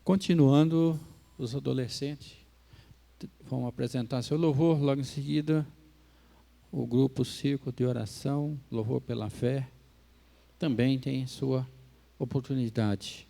Continuando, os adolescentes vão apresentar seu louvor, logo em seguida o grupo Círculo de Oração, Louvor pela Fé, também tem sua oportunidade.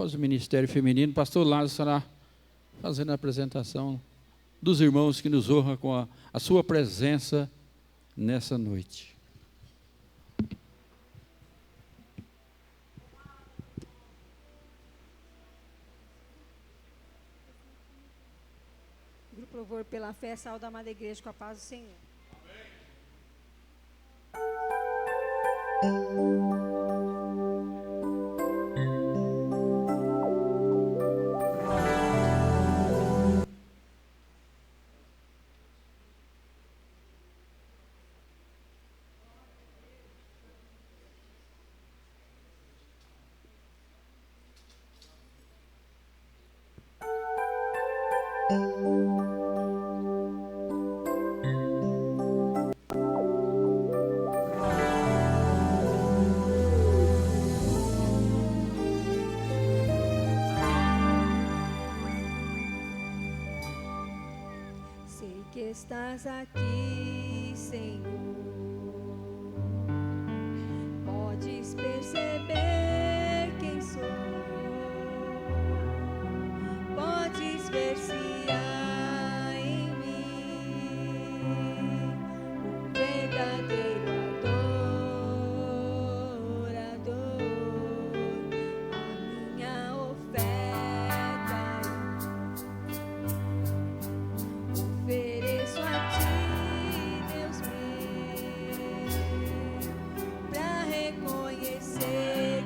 Após o Ministério Feminino, o pastor Lázaro estará fazendo a apresentação dos irmãos que nos honram com a sua presença nessa noite. Grupo Louvor pela Fé, saúde a amada igreja com a paz do Senhor. Sei que estás aqui, Senhor. Podes perceber quem sou. Podes ver se há em mim um verdadeiro adorador. A minha oferta ofereço a ti, Deus meu, pra reconhecer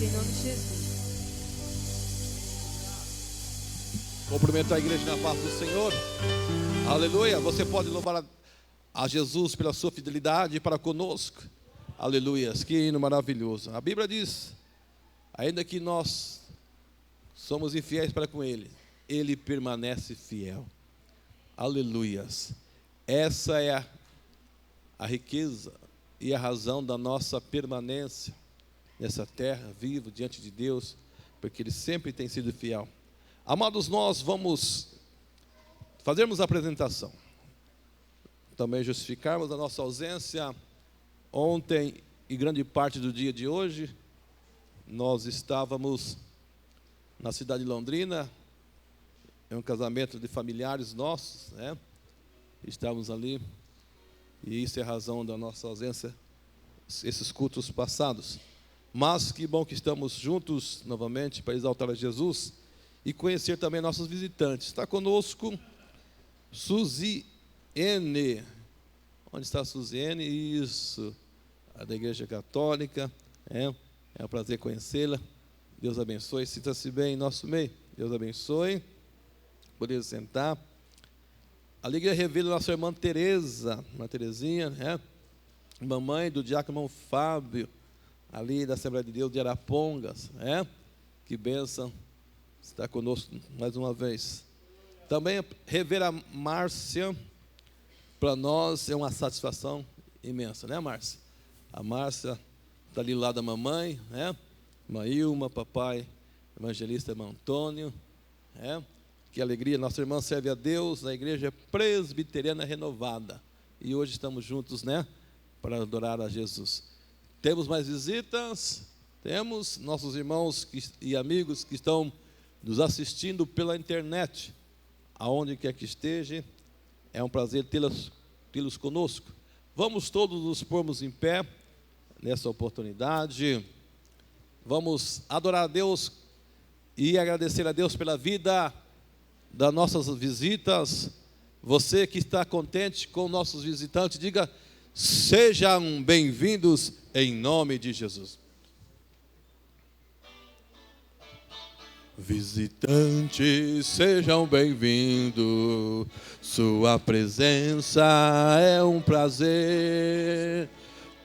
em nome de Jesus. Cumprimento a igreja na paz do Senhor. Aleluia. Você pode louvar a Jesus pela sua fidelidade para conosco. Aleluia. Que hino maravilhoso. A Bíblia diz: ainda que nós somos infiéis para com Ele, Ele permanece fiel. Aleluias. Essa é a riqueza e a razão da nossa permanência nessa terra, vivo diante de Deus, porque Ele sempre tem sido fiel. Amados, nós vamos fazermos a apresentação, também justificarmos a nossa ausência. Ontem e grande parte do dia de hoje, nós estávamos na cidade de Londrina, em um casamento de familiares nossos, né? Estávamos ali, e isso é a razão da nossa ausência, esses cultos passados. Mas que bom que estamos juntos novamente para exaltar a Jesus e conhecer também nossos visitantes. Está conosco Suziene. Onde está a Suziene? Isso, a da Igreja Católica. É um prazer conhecê-la. Deus abençoe. Sinta-se bem em nosso meio. Deus abençoe. Poder sentar. A Igreja revela a nossa irmã Tereza, uma Terezinha, né? Mamãe do diácono Fábio, ali da Assembleia de Deus de Arapongas, né? Que bênção estar conosco mais uma vez. Também rever a Márcia, para nós é uma satisfação imensa, né, Márcia? A Márcia está ali lá da mamãe, né? Irmã Ilma, papai, evangelista irmão Antônio, né? Que alegria, nossa irmã serve a Deus na Igreja Presbiteriana Renovada. E hoje estamos juntos, né? Para adorar a Jesus. Temos mais visitas? Temos nossos irmãos e amigos que estão nos assistindo pela internet. Aonde quer que esteja, é um prazer tê-los conosco. Vamos todos nos pormos em pé nessa oportunidade. Vamos adorar a Deus e agradecer a Deus pela vida das nossas visitas. Você que está contente com nossos visitantes, diga: sejam bem-vindos em nome de Jesus. Visitantes, sejam bem-vindos. Sua presença é um prazer.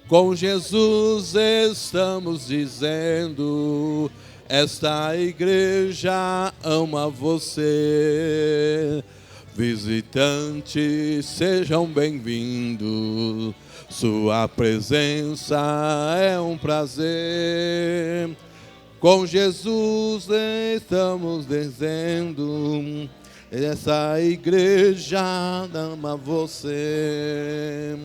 Com Jesus estamos dizendo: esta igreja ama você. Visitantes, sejam bem-vindos. Sua presença é um prazer. Com Jesus estamos dizendo: essa igreja ama você.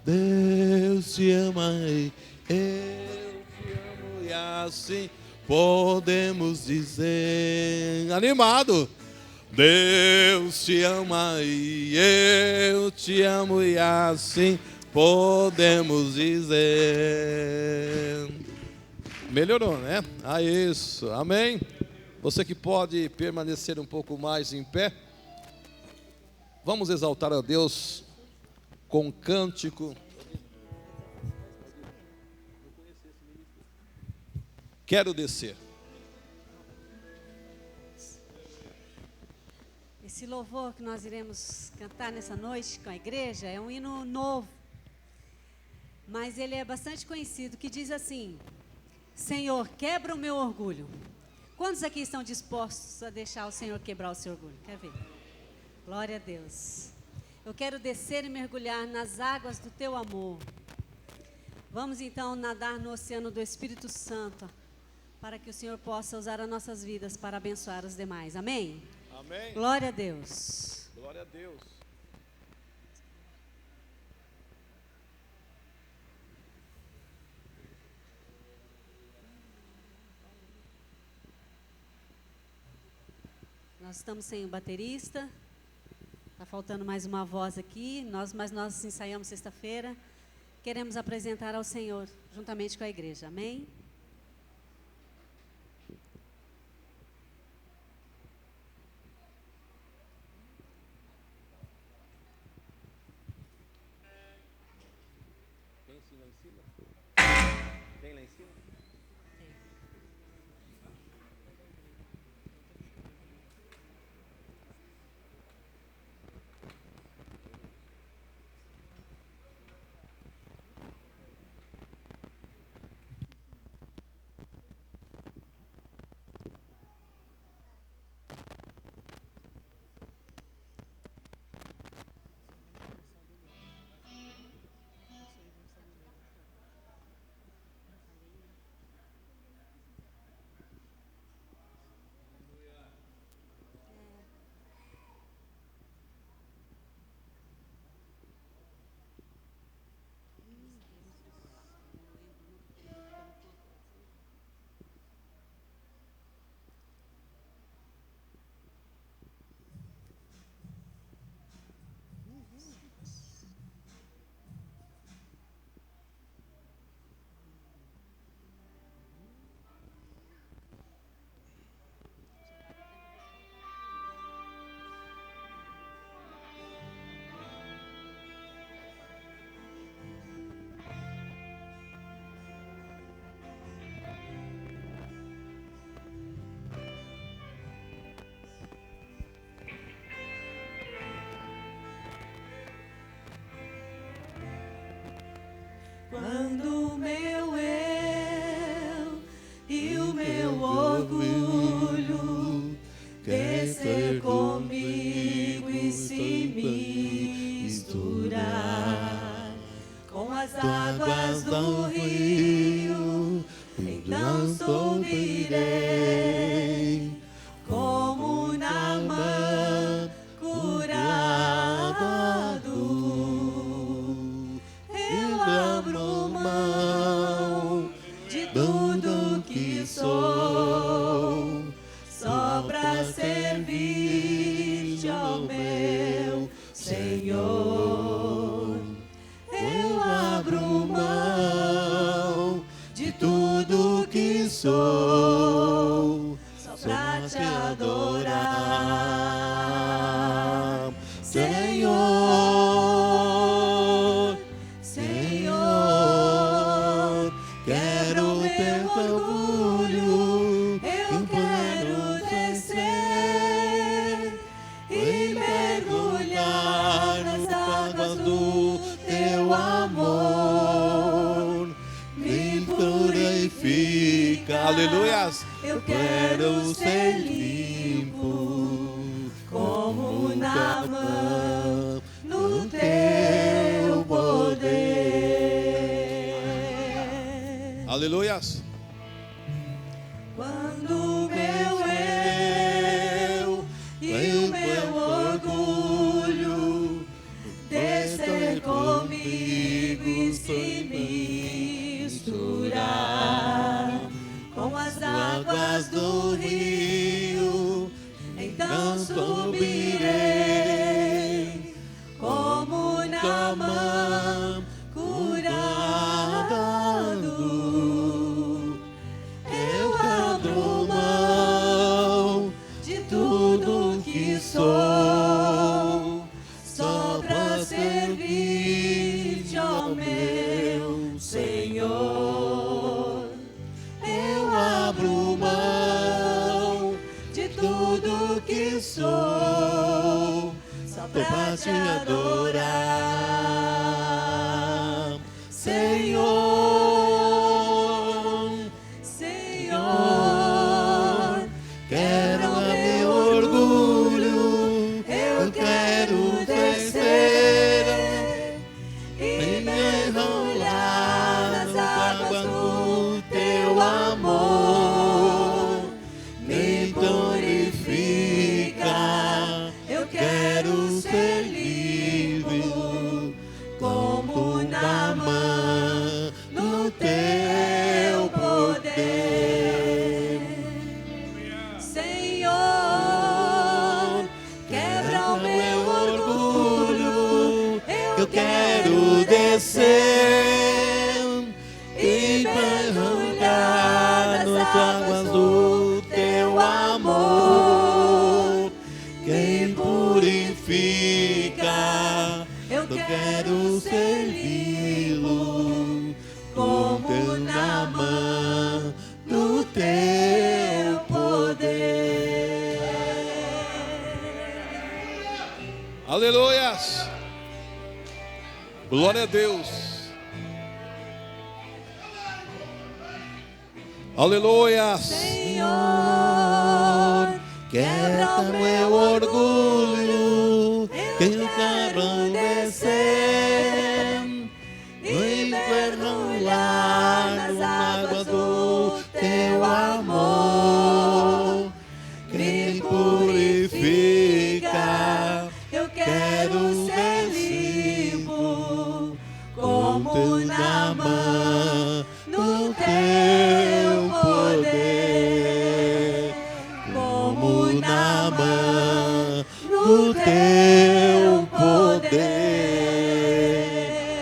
Deus te ama e eu te amo, e assim podemos dizer, animado: Deus te ama e eu te amo, e assim podemos dizer. Melhorou, né? Isso, amém? Você que pode permanecer um pouco mais em pé, vamos exaltar a Deus com cântico. Quero descer. Esse louvor que nós iremos cantar nessa noite com a igreja é um hino novo, mas ele é bastante conhecido, que diz assim: Senhor, quebra o meu orgulho. Quantos aqui estão dispostos a deixar o Senhor quebrar o seu orgulho? Quer ver? Glória a Deus. Eu quero descer e mergulhar nas águas do teu amor. Vamos então nadar no oceano do Espírito Santo, para que o Senhor possa usar as nossas vidas para abençoar os demais. Amém? Amém. Glória a Deus. Glória a Deus. Nós estamos sem o baterista. Está faltando mais uma voz aqui. Mas nós ensaiamos sexta-feira. Queremos apresentar ao Senhor, juntamente com a igreja. Amém? Tem lá em cima? Tem lá em cima? Tem. Quando o meu eu e o meu orgulho descer comigo e se misturar com as águas do rio, então subirei como Naamã curado. Eu abro mão de tudo que sou, só pra servir ao meu Senhor. Eu abro mão de tudo que sou, só pra te adorar, Senhor, Senhor. Quero teu orgulho, eu quero descer e mergulhar nas águas do teu amor. Me purifica, Aleluias. eu quero ser limpo como Naamã no teu poder. Aleluias. Quando meu eu e o meu orgulho descer comigo e se misturar com as águas do rio, então subirei como Naamã curado. Eu abro mão de tudo que sou, só pra servir ao meu Senhor. Eu abro mão de tudo que sou, só pra te adorar, Senhor, Senhor. Quero meu orgulho, eu quero descer e mergulhar nas águas do teu amor. Me purifica, eu quero ser livre como Naamã no teu poder. Senhor, quebra o meu orgulho, eu quero descer e mergulhar nas águas do teu amor. Quem purifica, eu quero ser vivo como Naamã no teu poder. Aleluias. Glória a Deus. Aleluias. Senhor, quebra o meu orgulho, eu quero descer e mergulhar nas águas do teu amor. Me purifica, eu quero ser limpo como Naamã no teu poder, como Naamã no teu poder.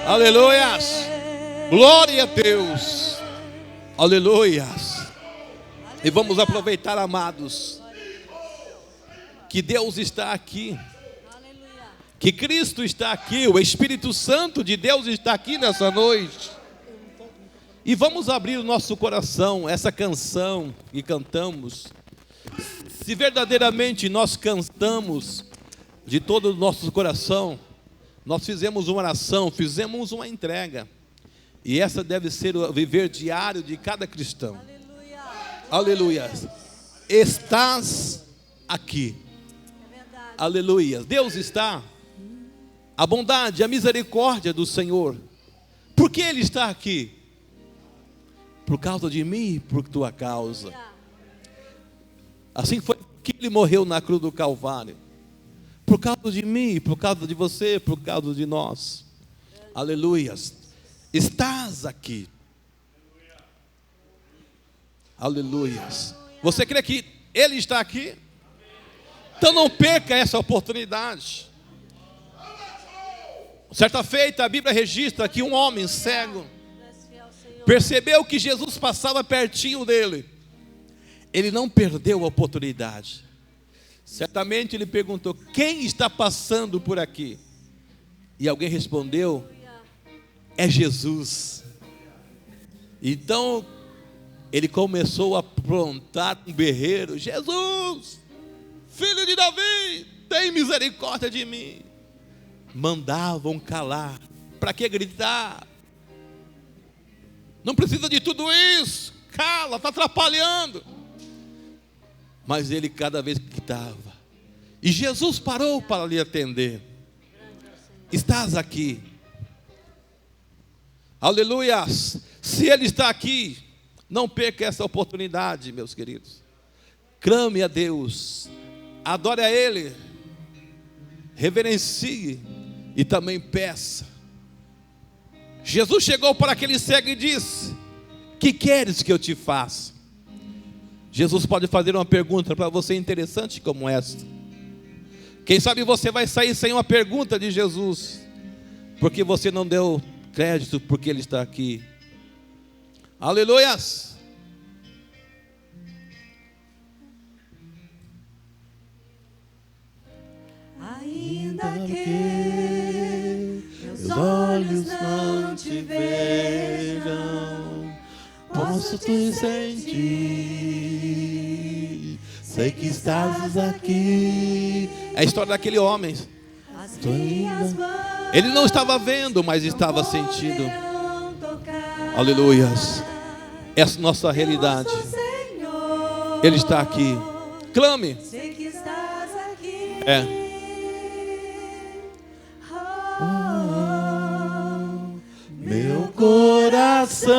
Aleluias. Glória a Deus. Aleluias. E vamos aproveitar, amados, que Deus está aqui, que Cristo está aqui, o Espírito Santo de Deus está aqui nessa noite. E vamos abrir o nosso coração, essa canção que cantamos. Se verdadeiramente nós cantamos de todo o nosso coração, nós fizemos uma oração, fizemos uma entrega. E essa deve ser o viver diário de cada cristão. Aleluia. Aleluia. Estás aqui. É verdade. Aleluia. Deus está. A bondade, a misericórdia do Senhor. Por que Ele está aqui? Por causa de mim e por tua causa. Assim foi que Ele morreu na cruz do Calvário. Por causa de mim, por causa de você, por causa de nós. Aleluias. Estás aqui. Aleluias. Você crê que Ele está aqui? Então não perca essa oportunidade. Certa feita, a Bíblia registra que um homem cego percebeu que Jesus passava pertinho dele. Ele não perdeu a oportunidade. Certamente ele perguntou: quem está passando por aqui? E alguém respondeu: é Jesus. Então ele começou a aprontar um berreiro: Jesus, filho de Davi, tem misericórdia de mim. Mandavam calar. Para que gritar? Não precisa de tudo isso. Cala, está atrapalhando. Mas ele cada vez gritava. E Jesus parou para lhe atender. Estás aqui. Aleluias. Se Ele está aqui, não perca essa oportunidade, meus queridos. Clame a Deus. Adore a Ele. Reverencie. E também peça. Jesus chegou para aquele cego e disse: que queres que eu te faça? Jesus pode fazer uma pergunta para você interessante como esta. Quem sabe você vai sair sem uma pergunta de Jesus, porque você não deu crédito porque Ele está aqui. Aleluias. Ainda que meus olhos não te vejam, posso te sentir. Sei que estás aqui. É a história daquele homem. As minhas mãos Ele não estava vendo, mas estava sentindo. poderão tocar. Aleluias. Essa é a nossa realidade. Nosso Senhor, Ele está aqui. Clame. sei que estás aqui. É. Meu coração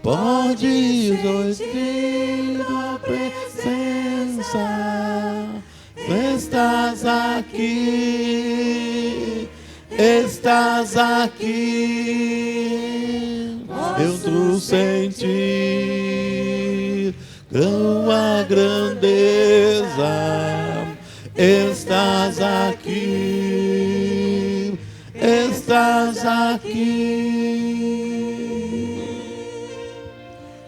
pode sentir tua presença. Estás aqui, estás aqui. Eu tu sentir tua grandeza. Estás aqui, estás aqui.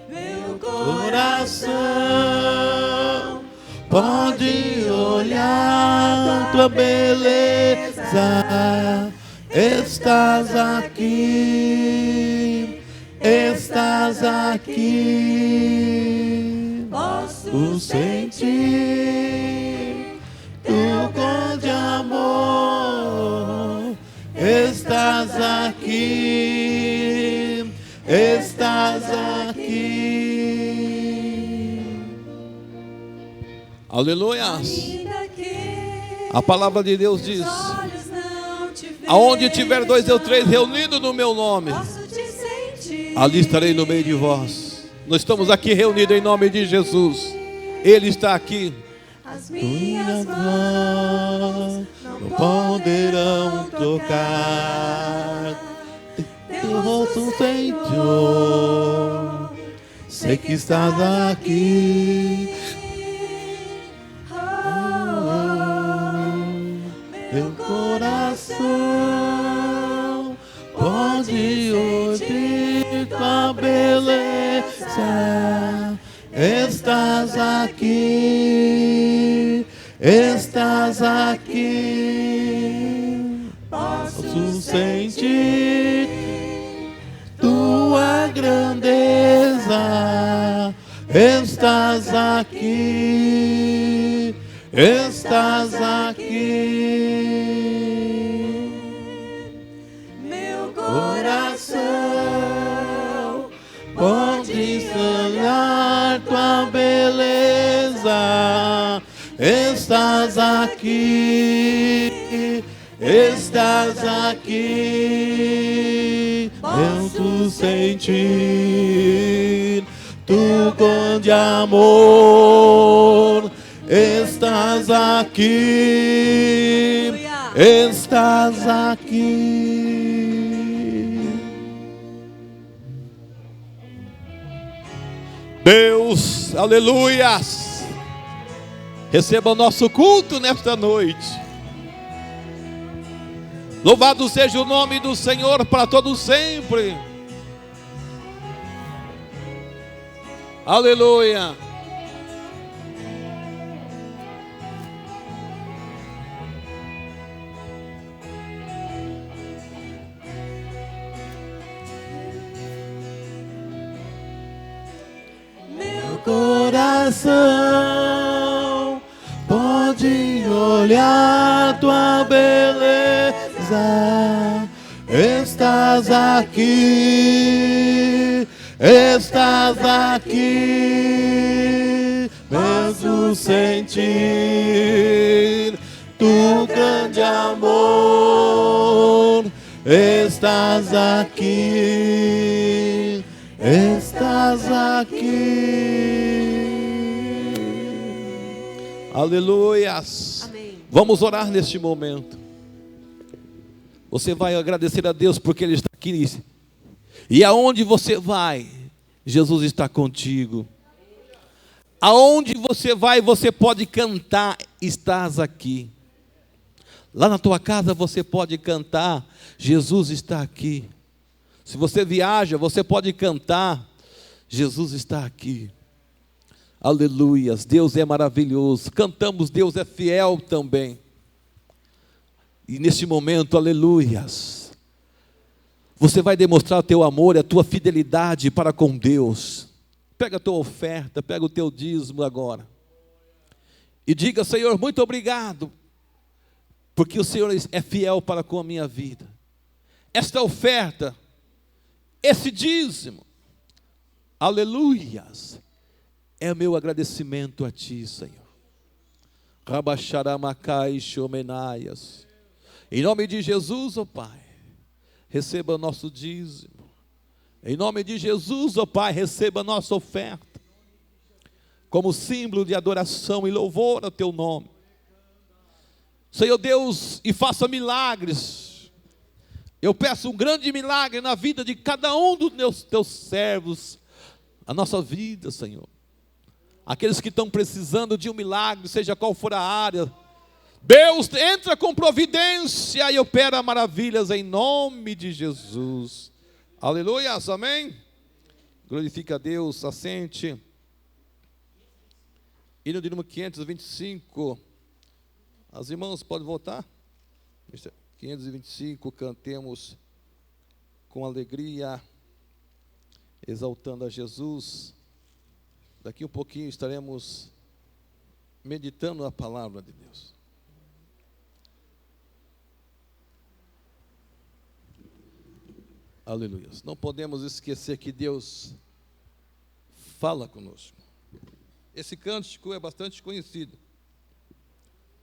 Meu Coração pode olhar tua beleza. Estás aqui, estás aqui. posso Sentir tu grande amor. Estás aqui, estás aqui. Aleluias. ainda que A palavra de Deus diz: olhos não te vejam, aonde tiver 2 ou 3 reunidos no meu nome, posso te sentir. ali estarei no meio de vós. Nós estamos aqui reunidos em nome de Jesus. Ele está aqui. As Minhas minhas mãos não poderão tocar teu rosto, Senhor. Sei que estás aqui. Meu coração pode ouvir tua beleza. Estás aqui, estás aqui. Posso sentir tua grandeza. Estás aqui, estás aqui. Meu coração estás aqui, estás aqui. Posso sentir tu grande amor. Estás aqui, estás aqui. Deus, aleluias, receba o nosso culto nesta noite. Louvado seja o nome do Senhor para todo sempre. Aleluia. Coração pode olhar tua beleza. Estás aqui, estás aqui. Mesmo sentir tu grande amor. Estás aqui, estás aqui. Aleluias. Amém. Vamos orar neste momento. Você vai agradecer a Deus porque Ele está aqui. E aonde você vai, Jesus está contigo. Aonde você vai, você pode cantar, estás aqui. Lá na tua casa você pode cantar, Jesus está aqui. Se você viaja, você pode cantar, Jesus está aqui. Aleluias, Deus é maravilhoso. Cantamos, Deus é fiel também. E neste momento, aleluias, você vai demonstrar o teu amor e a tua fidelidade para com Deus. Pega a tua oferta, pega o teu dízimo agora. E diga, Senhor, muito obrigado, porque o Senhor é fiel para com a minha vida. Esta oferta, esse dízimo, aleluias, é o meu agradecimento a Ti, Senhor. Rabaxaramacai xomenaias. Em nome de Jesus, ó Pai, receba nosso dízimo. Em nome de Jesus, ó Pai, receba nossa oferta, como símbolo de adoração e louvor ao Teu nome. Senhor Deus, e faça milagres. Eu peço um grande milagre na vida de cada um dos Teus servos, a nossa vida, Senhor. Aqueles que estão precisando de um milagre, seja qual for a área, Deus entra com providência e opera maravilhas em nome de Jesus. Aleluia, amém? Glorifica a Deus, assente. Hino de número 525. As irmãs podem voltar? 525, cantemos com alegria, exaltando a Jesus. Daqui um pouquinho estaremos meditando a palavra de Deus. Aleluia. Não podemos esquecer que Deus fala conosco. Esse cântico é bastante conhecido.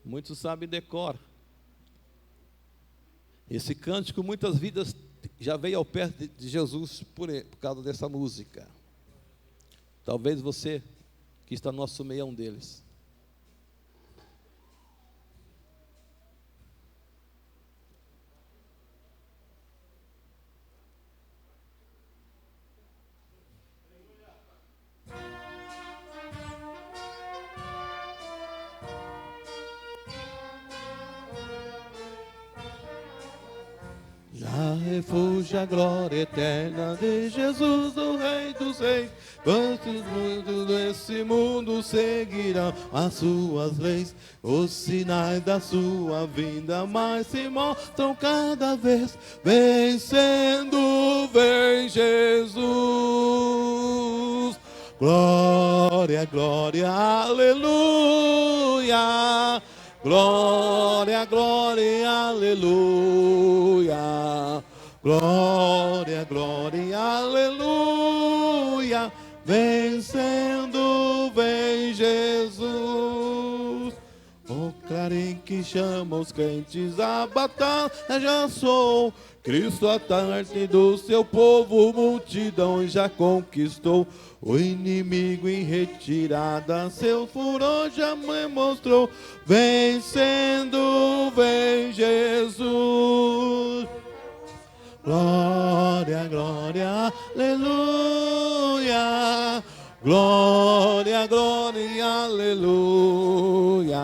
Muitos sabem decora. Esse cântico, muitas vidas já veio ao pé de Jesus por causa dessa música. Talvez você que está no nosso meio é um deles. Já refúgio a glória eterna de Jesus, o Rei dos Reis. Quantos muitos desse mundo seguirão as suas leis? Os sinais da sua vinda mais se mostram cada vez. Vencendo, vem Jesus. Glória, glória, aleluia. Glória, glória, aleluia. Glória, glória, aleluia. Vencendo, vem Jesus. Oh, lugar em que chama os crentes a batalha já sou. Cristo à tarde do seu povo, multidão já conquistou. O inimigo em retirada, seu furor já me mostrou. Vencendo, vem Jesus. Glória, glória, aleluia. Glória, glória, aleluia.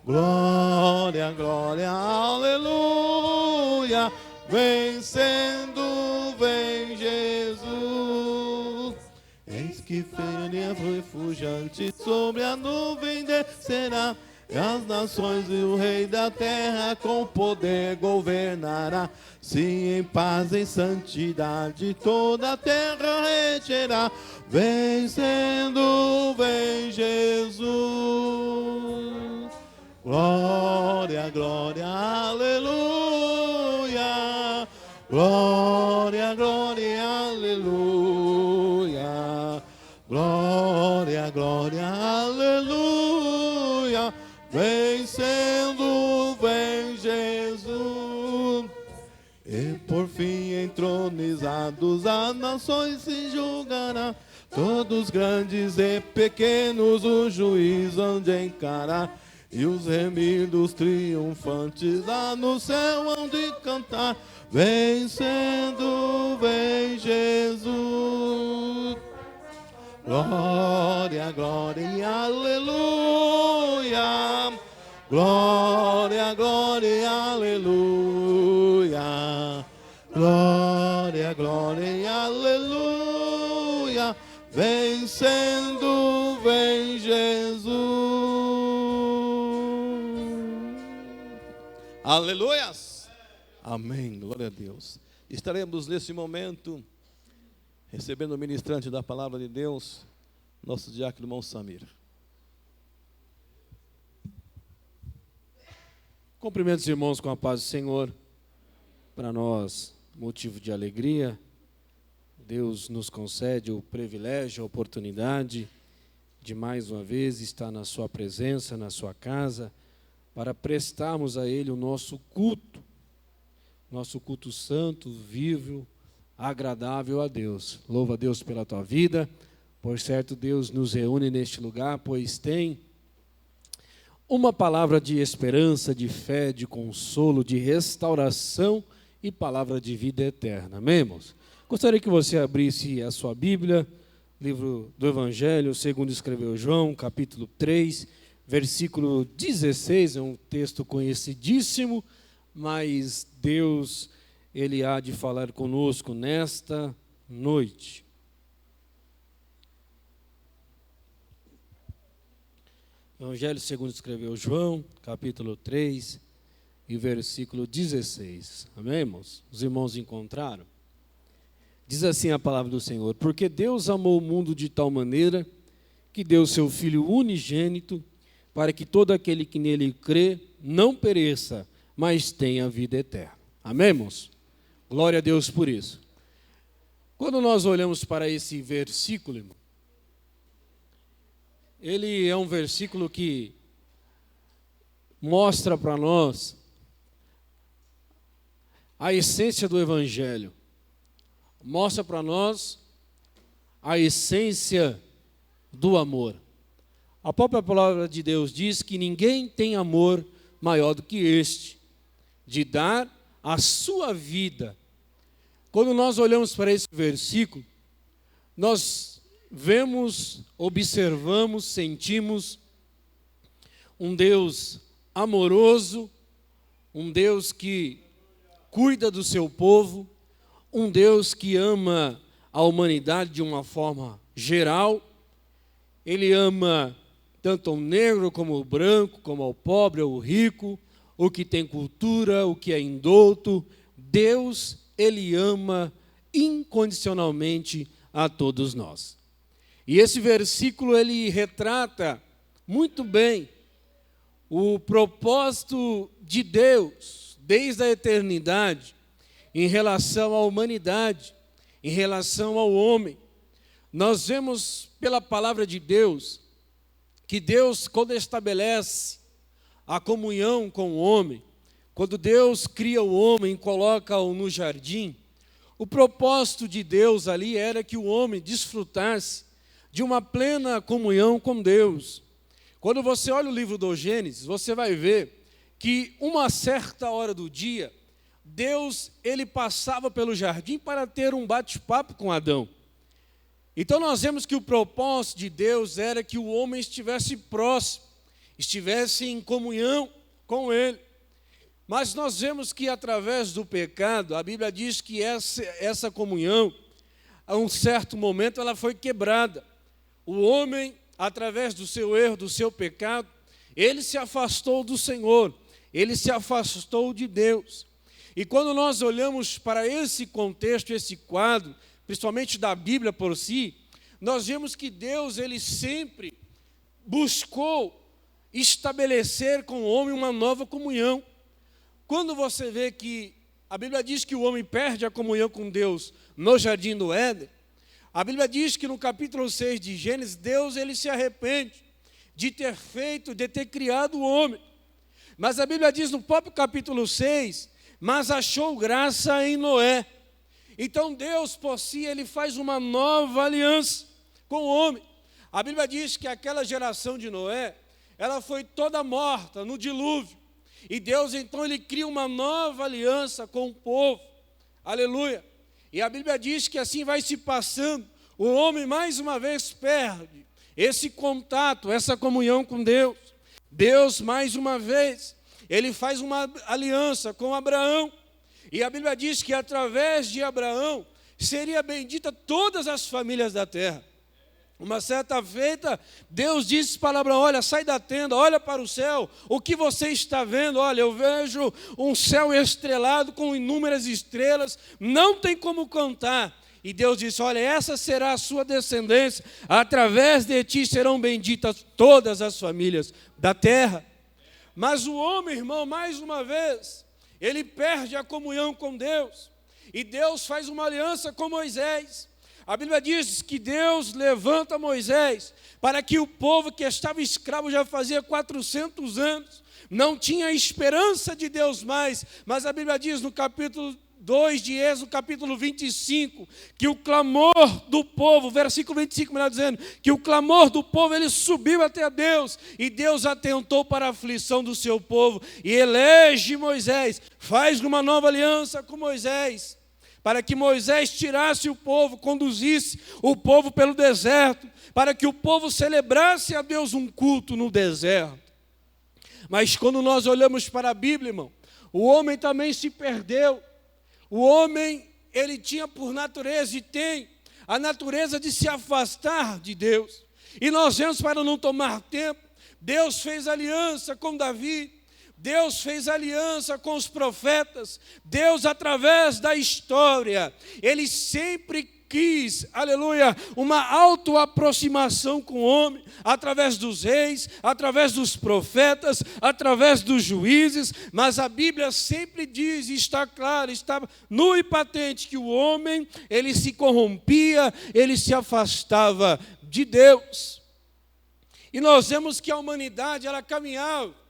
Glória, glória, aleluia. Vencendo, vem Jesus. Eis que fênia refulgente sobre a nuvem descerá. E as nações e o rei da terra com poder governará. Sim, em paz, em santidade, toda a terra regerá. Vencendo, vem Jesus. Glória, glória, aleluia. Glória, glória, aleluia. Glória, glória, aleluia. Vencendo, vem Jesus. E por fim entronizados as nações se julgará. Todos grandes e pequenos o juiz hão de encarar. E os remidos triunfantes lá no céu hão de cantar. Vencendo, vem Jesus. Glória, glória, aleluia. Glória, glória, aleluia. Glória, glória, aleluia. Vencendo, vem Jesus. Aleluias. Amém, glória a Deus. Estaremos nesse momento recebendo o ministrante da palavra de Deus, nosso diácono irmão Samir. Cumprimento os irmãos com a paz do Senhor. Para nós, motivo de alegria, Deus nos concede o privilégio, a oportunidade de mais uma vez estar na sua presença, na sua casa, para prestarmos a Ele o nosso culto santo, vivo, agradável a Deus. Louva a Deus pela tua vida. Por certo, Deus nos reúne neste lugar, pois tem uma palavra de esperança, de fé, de consolo, de restauração e palavra de vida eterna. Amém, irmãos? Gostaria que você abrisse a sua Bíblia, livro do Evangelho, segundo escreveu João, capítulo 3, versículo 16, é um texto conhecidíssimo, mas Deus, Ele há de falar conosco nesta noite. Evangelho segundo escreveu João, capítulo 3, e versículo 16. Amém, irmãos? Os irmãos encontraram? Diz assim a palavra do Senhor: porque Deus amou o mundo de tal maneira que deu seu Filho unigênito, para que todo aquele que nele crê não pereça, mas tenha vida eterna. Amém, irmãos? Glória a Deus por isso. Quando nós olhamos para esse versículo, irmão, ele é um versículo que mostra para nós a essência do Evangelho. Mostra para nós a essência do amor. A própria palavra de Deus diz que ninguém tem amor maior do que este, de dar a sua vida. Quando nós olhamos para esse versículo, nós vemos, observamos, sentimos um Deus amoroso, um Deus que cuida do seu povo, um Deus que ama a humanidade de uma forma geral. Ele ama tanto o negro como o branco, como o pobre ou o rico, o que tem cultura, o que é indouto. Deus, Ele ama incondicionalmente a todos nós. E esse versículo, ele retrata muito bem o propósito de Deus, desde a eternidade, em relação à humanidade, em relação ao homem. Nós vemos pela palavra de Deus, que Deus, quando estabelece a comunhão com o homem, quando Deus cria o homem e coloca-o no jardim, o propósito de Deus ali era que o homem desfrutasse de uma plena comunhão com Deus. Quando você olha o livro do Gênesis, você vai ver que uma certa hora do dia, Deus ele passava pelo jardim para ter um bate-papo com Adão. Então nós vemos que o propósito de Deus era que o homem estivesse próximo, estivesse em comunhão com ele. Mas nós vemos que através do pecado, a Bíblia diz que essa comunhão, a um certo momento, ela foi quebrada. O homem, através do seu erro, do seu pecado, ele se afastou do Senhor, ele se afastou de Deus. E quando nós olhamos para esse contexto, esse quadro, principalmente da Bíblia por si, nós vemos que Deus, ele sempre buscou estabelecer com o homem uma nova comunhão. Quando você vê que a Bíblia diz que o homem perde a comunhão com Deus no jardim do Éden, a Bíblia diz que no capítulo 6 de Gênesis, Deus ele se arrepende de ter criado o homem. Mas a Bíblia diz no próprio capítulo 6, mas achou graça em Noé. Então Deus por si, ele faz uma nova aliança com o homem. A Bíblia diz que aquela geração de Noé, ela foi toda morta no dilúvio. E Deus então ele cria uma nova aliança com o povo. Aleluia. E a Bíblia diz que assim vai se passando. O homem mais uma vez perde esse contato, essa comunhão com Deus. Deus mais uma vez, ele faz uma aliança com Abraão. E a Bíblia diz que através de Abraão seria bendita todas as famílias da terra. Uma certa feita, Deus disse para Abraão, olha, sai da tenda, olha para o céu, o que você está vendo? Olha, eu vejo um céu estrelado com inúmeras estrelas, não tem como contar. E Deus disse, olha, essa será a sua descendência, através de ti serão benditas todas as famílias da terra. Mas o homem, irmão, mais uma vez, ele perde a comunhão com Deus, e Deus faz uma aliança com Moisés. A Bíblia diz que Deus levanta Moisés para que o povo que estava escravo já fazia 400 anos, não tinha esperança de Deus mais, mas a Bíblia diz no capítulo 2 de Êxodo, capítulo 25, que o clamor do povo, versículo 25, melhor dizendo, que o clamor do povo, ele subiu até Deus, e Deus atentou para a aflição do seu povo, e elege Moisés, faz uma nova aliança com Moisés, para que Moisés tirasse o povo, conduzisse o povo pelo deserto, para que o povo celebrasse a Deus um culto no deserto. Mas quando nós olhamos para a Bíblia, irmão, o homem também se perdeu. O homem, ele tinha por natureza e tem a natureza de se afastar de Deus. E nós vemos, para não tomar tempo, Deus fez aliança com Davi, Deus fez aliança com os profetas, Deus através da história, Ele sempre quis, aleluia, uma autoaproximação com o homem, através dos reis, através dos profetas, através dos juízes, mas a Bíblia sempre diz, e está claro, está nu e patente, que o homem, ele se corrompia, ele se afastava de Deus. E nós vemos que a humanidade, ela caminhava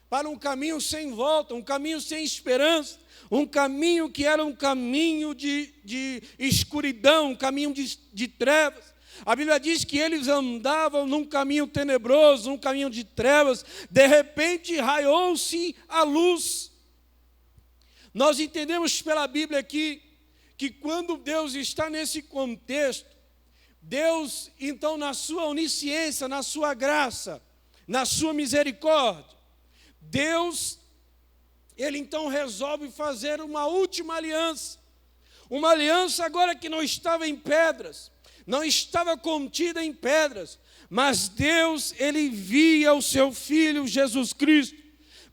para um caminho sem volta, um caminho sem esperança, um caminho que era um caminho de escuridão, um caminho de trevas. A Bíblia diz que eles andavam num caminho tenebroso, num caminho de trevas, de repente raiou-se a luz. Nós entendemos pela Bíblia aqui, que quando Deus está nesse contexto, Deus, então, na sua onisciência, na sua graça, na sua misericórdia, Deus, ele então resolve fazer uma última aliança. Uma aliança agora que não estava em pedras, não estava contida em pedras, mas Deus, ele envia o seu Filho Jesus Cristo,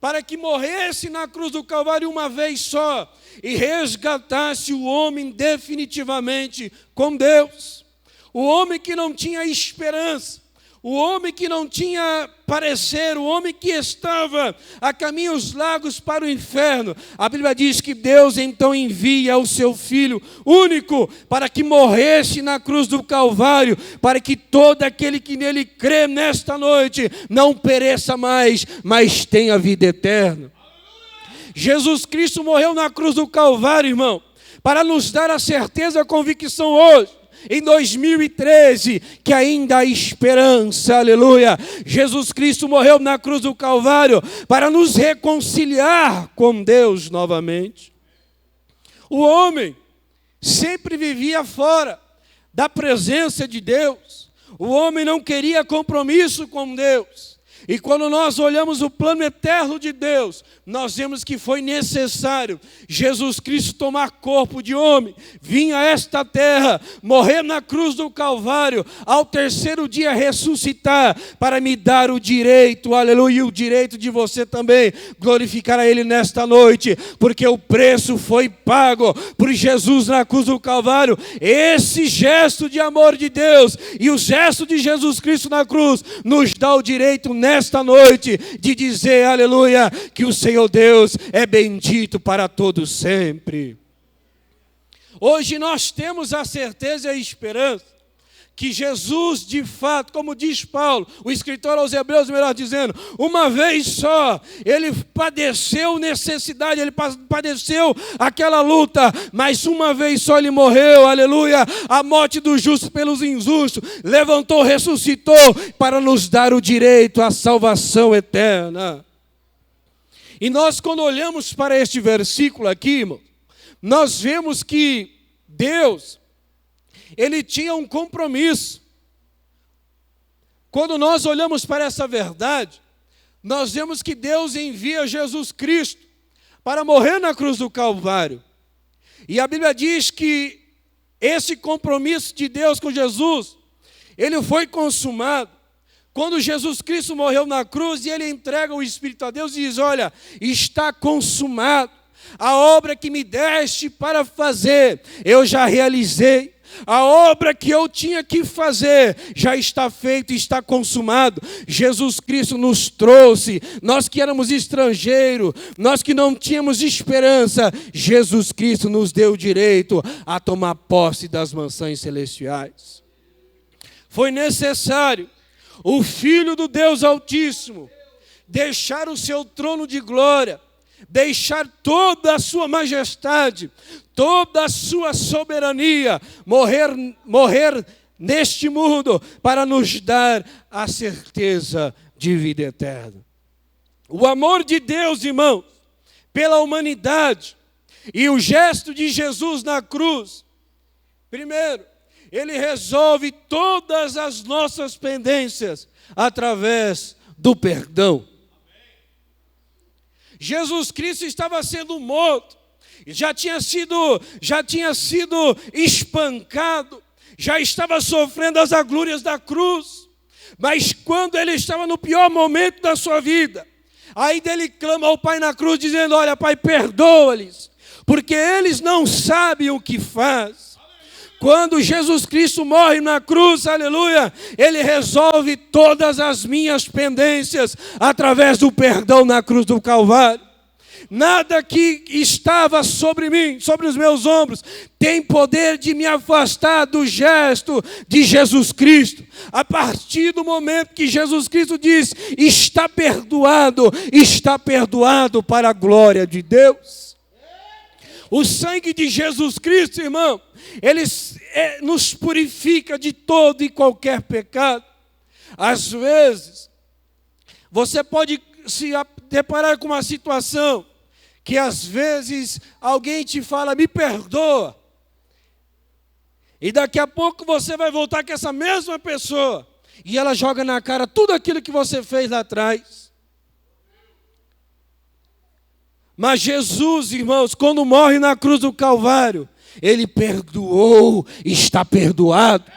para que morresse na cruz do Calvário uma vez só, e resgatasse o homem definitivamente com Deus. O homem que não tinha esperança, O homem que não tinha parecer, o homem que estava a caminhos largos para o inferno. A Bíblia diz que Deus então envia o seu Filho único para que morresse na cruz do Calvário, para que todo aquele que nele crê nesta noite não pereça mais, mas tenha vida eterna. Jesus Cristo morreu na cruz do Calvário, irmão, para nos dar a certeza, a convicção hoje, em 2013, que ainda há esperança, aleluia. Jesus Cristo morreu na cruz do Calvário para nos reconciliar com Deus novamente. O homem sempre vivia fora da presença de Deus. O homem não queria compromisso com Deus. E quando nós olhamos o plano eterno de Deus, nós vemos que foi necessário Jesus Cristo tomar corpo de homem, vir a esta terra, morrer na cruz do Calvário, ao terceiro dia ressuscitar, para me dar o direito, aleluia, e o direito de você também glorificar a Ele nesta noite, porque o preço foi pago por Jesus na cruz do Calvário. Esse gesto de amor de Deus e o gesto de Jesus Cristo na cruz nos dá o direito nesta noite de dizer, aleluia, que o Senhor Deus é bendito para todos sempre. Hoje nós temos a certeza e a esperança que Jesus, de fato, como diz Paulo, o escritor aos Hebreus, melhor dizendo, uma vez só, ele padeceu necessidade, ele padeceu aquela luta, mas uma vez só ele morreu, aleluia, a morte do justo pelos injustos, levantou, ressuscitou, para nos dar o direito à salvação eterna. E nós, quando olhamos para este versículo aqui, irmão, nós vemos que Deus, Ele tinha um compromisso. Quando nós olhamos para essa verdade, nós vemos que Deus envia Jesus Cristo para morrer na cruz do Calvário. E a Bíblia diz que esse compromisso de Deus com Jesus, ele foi consumado quando Jesus Cristo morreu na cruz e ele entrega o Espírito a Deus e diz, olha, está consumado. A obra que me deste para fazer, eu já realizei. A obra que eu tinha que fazer já está feita, está consumado. Jesus Cristo nos trouxe, nós que éramos estrangeiros, nós que não tínhamos esperança, Jesus Cristo nos deu o direito a tomar posse das mansões celestiais. Foi necessário o Filho do Deus Altíssimo deixar o seu trono de glória, deixar toda a sua majestade, toda a sua soberania, morrer neste mundo para nos dar a certeza de vida eterna. O amor de Deus, irmãos, pela humanidade e o gesto de Jesus na cruz, primeiro, ele resolve todas as nossas pendências através do perdão. Jesus Cristo estava sendo morto, já tinha sido espancado, já estava sofrendo as agruras da cruz, mas quando ele estava no pior momento da sua vida, aí ele clama ao Pai na cruz dizendo, olha Pai, perdoa-lhes, porque eles não sabem o que faz. Quando Jesus Cristo morre na cruz, aleluia, Ele resolve todas as minhas pendências através do perdão na cruz do Calvário. Nada que estava sobre mim, sobre os meus ombros, tem poder de me afastar do gesto de Jesus Cristo. A partir do momento que Jesus Cristo diz, está perdoado para a glória de Deus. O sangue de Jesus Cristo, irmão, ele nos purifica de todo e qualquer pecado. Às vezes, você pode se deparar com uma situação que às vezes alguém te fala, me perdoa. E daqui a pouco você vai voltar com essa mesma pessoa e ela joga na cara tudo aquilo que você fez lá atrás. Mas Jesus, irmãos, quando morre na cruz do Calvário, Ele perdoou, está perdoado.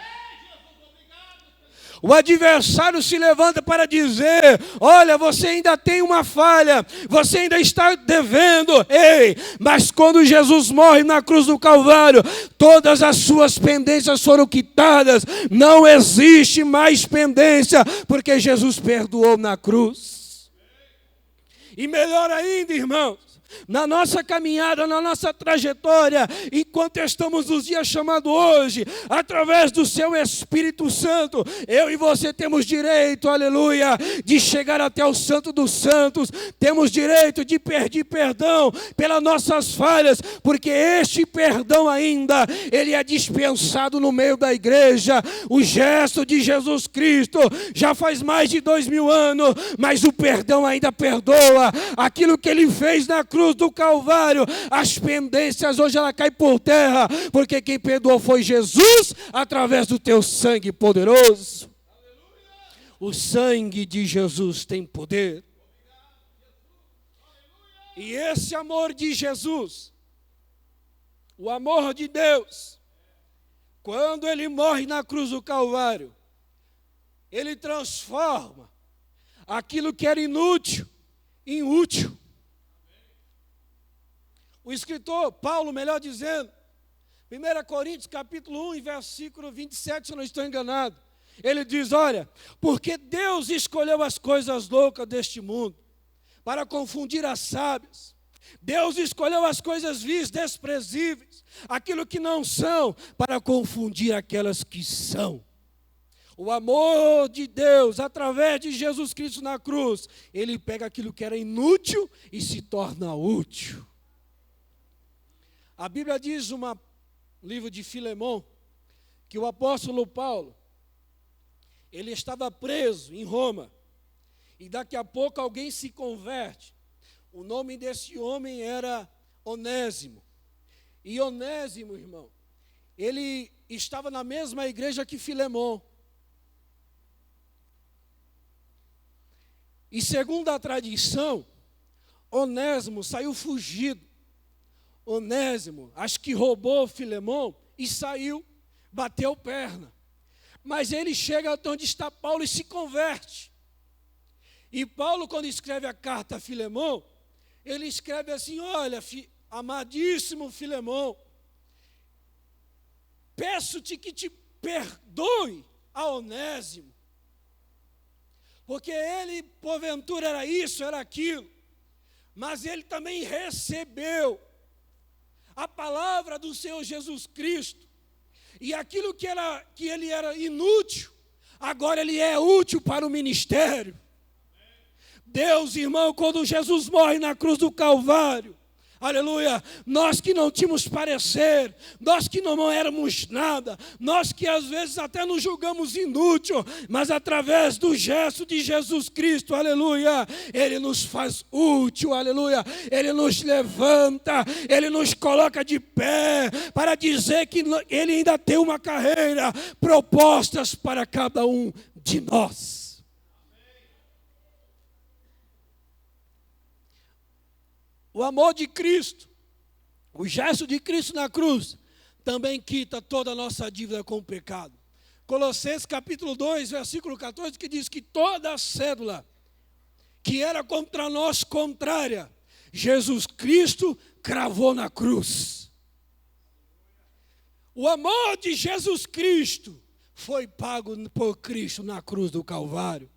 O adversário se levanta para dizer: olha, você ainda tem uma falha, você ainda está devendo. Ei, mas quando Jesus morre na cruz do Calvário, todas as suas pendências foram quitadas. Não existe mais pendência, porque Jesus perdoou na cruz. E melhor ainda, irmãos, na nossa caminhada, na nossa trajetória, enquanto estamos nos dias chamados hoje, através do seu Espírito Santo, eu e você temos direito, aleluia, de chegar até o Santo dos Santos, temos direito de pedir perdão pelas nossas falhas, porque este perdão ainda, ele é dispensado no meio da igreja. O gesto de Jesus Cristo já faz mais de 2000 anos, mas o perdão ainda perdoa. Aquilo que ele fez na cruz do Calvário, as pendências hoje ela cai por terra, porque quem perdoou foi Jesus, através do teu sangue poderoso. O sangue de Jesus tem poder. E esse amor de Jesus, o amor de Deus, quando ele morre na cruz do Calvário, ele transforma aquilo que era inútil em útil. O escritor Paulo, melhor dizendo, 1 Coríntios capítulo 1, versículo 27, se eu não estou enganado, ele diz: olha, porque Deus escolheu as coisas loucas deste mundo para confundir as sábias. Deus escolheu as coisas vis, desprezíveis, aquilo que não são, para confundir aquelas que são. O amor de Deus, através de Jesus Cristo na cruz, ele pega aquilo que era inútil e se torna útil. A Bíblia diz, no livro de Filemão, que o apóstolo Paulo, ele estava preso em Roma, e daqui a pouco alguém se converte. O nome desse homem era Onésimo. E Onésimo, irmão, ele estava na mesma igreja que Filemão. E segundo a tradição, Onésimo saiu fugido. Onésimo, acho que roubou Filemão e saiu, bateu perna. Mas ele chega até onde está Paulo e se converte. E Paulo, quando escreve a carta a Filemão, ele escreve assim: olha, amadíssimo Filemão, peço-te que te perdoe a Onésimo, porque ele, porventura, era isso, era aquilo, mas ele também recebeu a palavra do Senhor Jesus Cristo, e aquilo que ele era inútil, agora ele é útil para o ministério. Deus, irmão, quando Jesus morre na cruz do Calvário, aleluia, nós que não tínhamos parecer, nós que não éramos nada, nós que às vezes até nos julgamos inútil, mas através do gesto de Jesus Cristo, aleluia, ele nos faz útil, aleluia, ele nos levanta, ele nos coloca de pé, para dizer que ele ainda tem uma carreira, propostas para cada um de nós. O amor de Cristo, o gesto de Cristo na cruz, também quita toda a nossa dívida com o pecado. Colossenses capítulo 2, versículo 14, que diz que toda a cédula que era contra nós contrária, Jesus Cristo cravou na cruz. O amor de Jesus Cristo foi pago por Cristo na cruz do Calvário.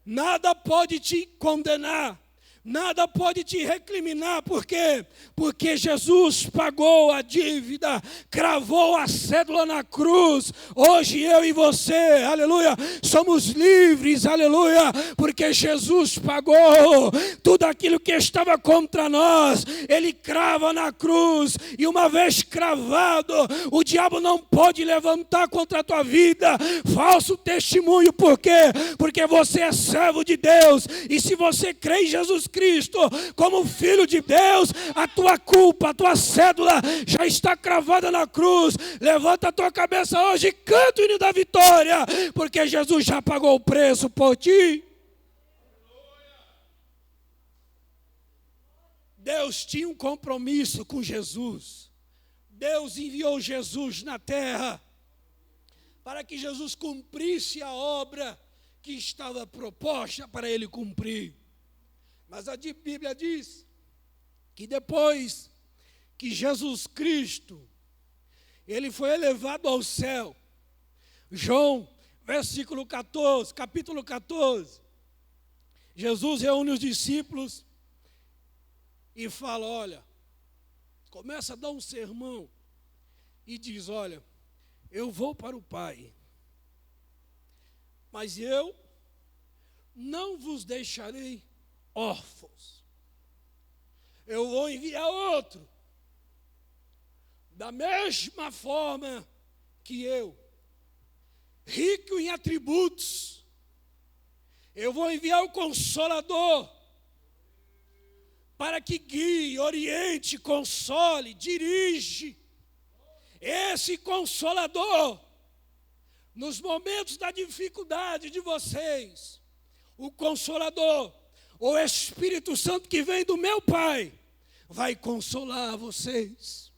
Nada pode te condenar. Nada pode te recriminar, por quê? Porque Jesus pagou a dívida, cravou a cédula na cruz. Hoje eu e você, aleluia, somos livres, aleluia, porque Jesus pagou tudo aquilo que estava contra nós, ele crava na cruz, e uma vez cravado, o diabo não pode levantar contra a tua vida falso testemunho. Por quê? Porque você é servo de Deus, e se você crê em Jesus Cristo como filho de Deus, a tua culpa, a tua cédula já está cravada na cruz. Levanta a tua cabeça hoje e canta o hino da vitória, porque Jesus já pagou o preço por ti. Deus tinha um compromisso com Jesus. Deus enviou Jesus na terra para que Jesus cumprisse a obra que estava proposta para ele cumprir. Mas a Bíblia diz que depois que Jesus Cristo, ele foi elevado ao céu, João, capítulo 14, Jesus reúne os discípulos e fala, olha, começa a dar um sermão e diz, olha, eu vou para o Pai, mas eu não vos deixarei órfãos. Eu vou enviar outro, da mesma forma que eu, rico em atributos, eu vou enviar o Consolador, para que guie, oriente, console, dirige. Esse Consolador, nos momentos da dificuldade de vocês, o Consolador, o Espírito Santo que vem do meu Pai, vai consolar vocês.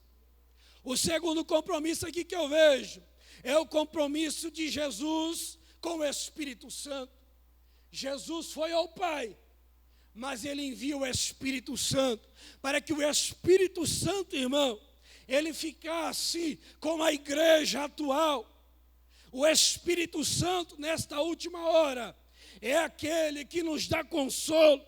O segundo compromisso aqui que eu vejo é o compromisso de Jesus com o Espírito Santo. Jesus foi ao Pai, mas ele envia o Espírito Santo, para que o Espírito Santo, irmão, ele ficasse com a igreja atual. O Espírito Santo, nesta última hora, é aquele que nos dá consolo,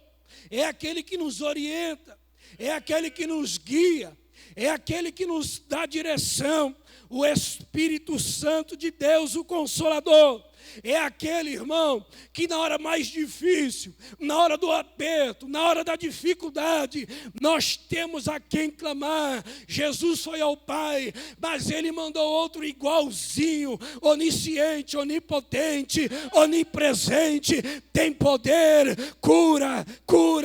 é aquele que nos orienta, é aquele que nos guia, é aquele que nos dá direção. O Espírito Santo de Deus, o Consolador, é aquele, irmão, que na hora mais difícil, na hora do aperto, na hora da dificuldade, nós temos a quem clamar. Jesus foi ao Pai, mas ele mandou outro igualzinho, onisciente, onipotente, onipresente, tem poder, cura,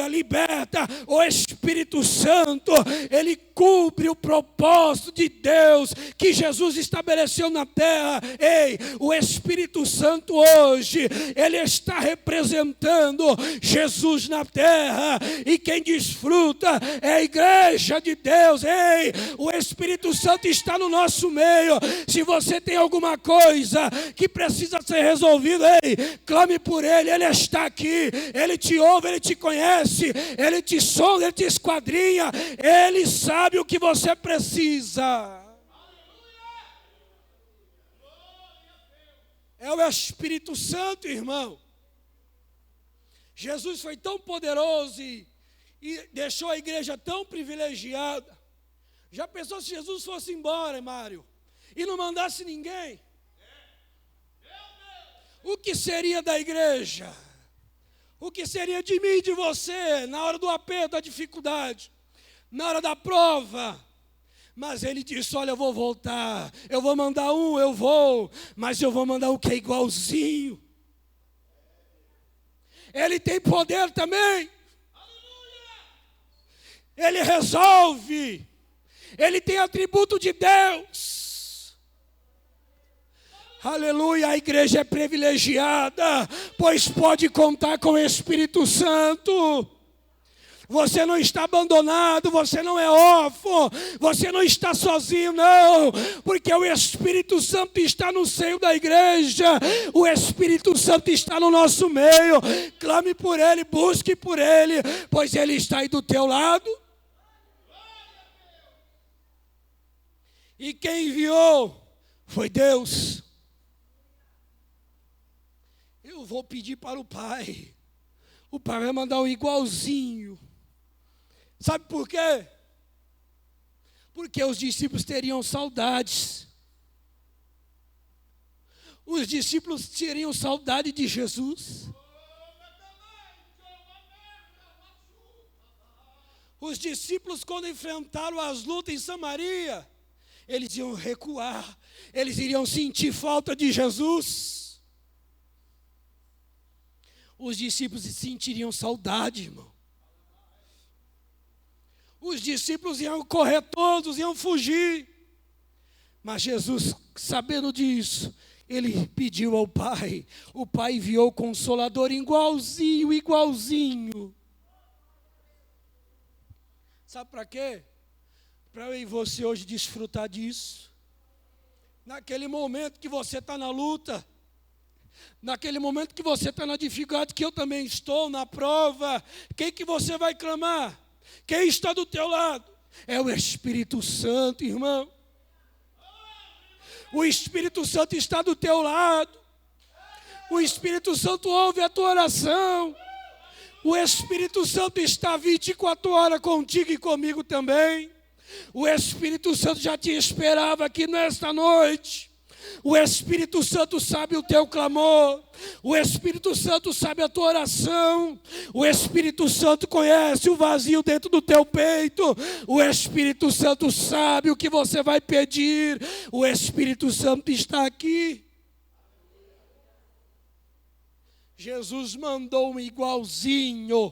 liberta. O Espírito Santo, ele cumpre o propósito de Deus que Jesus estabeleceu na terra. Ei, o Espírito Santo hoje, ele está representando Jesus na terra, e quem desfruta é a igreja de Deus. Ei, o Espírito Santo está no nosso meio. Se você tem alguma coisa que precisa ser resolvida, ei, clame por ele, ele está aqui, ele te ouve, ele te conhece, ele te sonda, ele te esquadrinha, ele sabe o que você precisa. É o Espírito Santo, irmão. Jesus foi tão poderoso e deixou a igreja tão privilegiada. Já pensou se Jesus fosse embora, Mário, e não mandasse ninguém? O que seria da igreja? O que seria de mim e de você na hora do aperto, da dificuldade, na hora da prova? Mas ele disse, olha, eu vou voltar, eu vou mandar um, eu vou, mas eu vou mandar um que é igualzinho. Ele tem poder também. Ele resolve. Ele tem atributo de Deus. Aleluia, a igreja é privilegiada, pois pode contar com o Espírito Santo. Você não está abandonado, você não é órfão, você não está sozinho, não, porque o Espírito Santo está no seio da igreja, o Espírito Santo está no nosso meio. Clame por ele, busque por ele, pois ele está aí do teu lado. E quem enviou foi Deus. Eu vou pedir para o Pai vai mandar um igualzinho. Sabe por quê? Porque os discípulos teriam saudades. Os discípulos teriam saudade de Jesus. Os discípulos, quando enfrentaram as lutas em Samaria, eles iam recuar, eles iriam sentir falta de Jesus. Os discípulos sentiriam saudade, irmão. Os discípulos iam correr todos, iam fugir. Mas Jesus, sabendo disso, ele pediu ao Pai. O Pai enviou o Consolador igualzinho. Sabe para quê? Para eu e você hoje desfrutar disso. naquele momento que você está na luta, naquele momento que você está na dificuldade, que eu também estou, na prova, quem que você vai clamar? Quem está do teu lado? É o Espírito Santo, irmão. O Espírito Santo está do teu lado. O Espírito Santo ouve a tua oração. O Espírito Santo está 24 horas contigo e comigo também. O Espírito Santo já te esperava aqui nesta noite. O Espírito Santo sabe o teu clamor. O Espírito Santo sabe a tua oração. O Espírito Santo conhece o vazio dentro do teu peito. O Espírito Santo sabe o que você vai pedir. O Espírito Santo está aqui. Jesus mandou um igualzinho,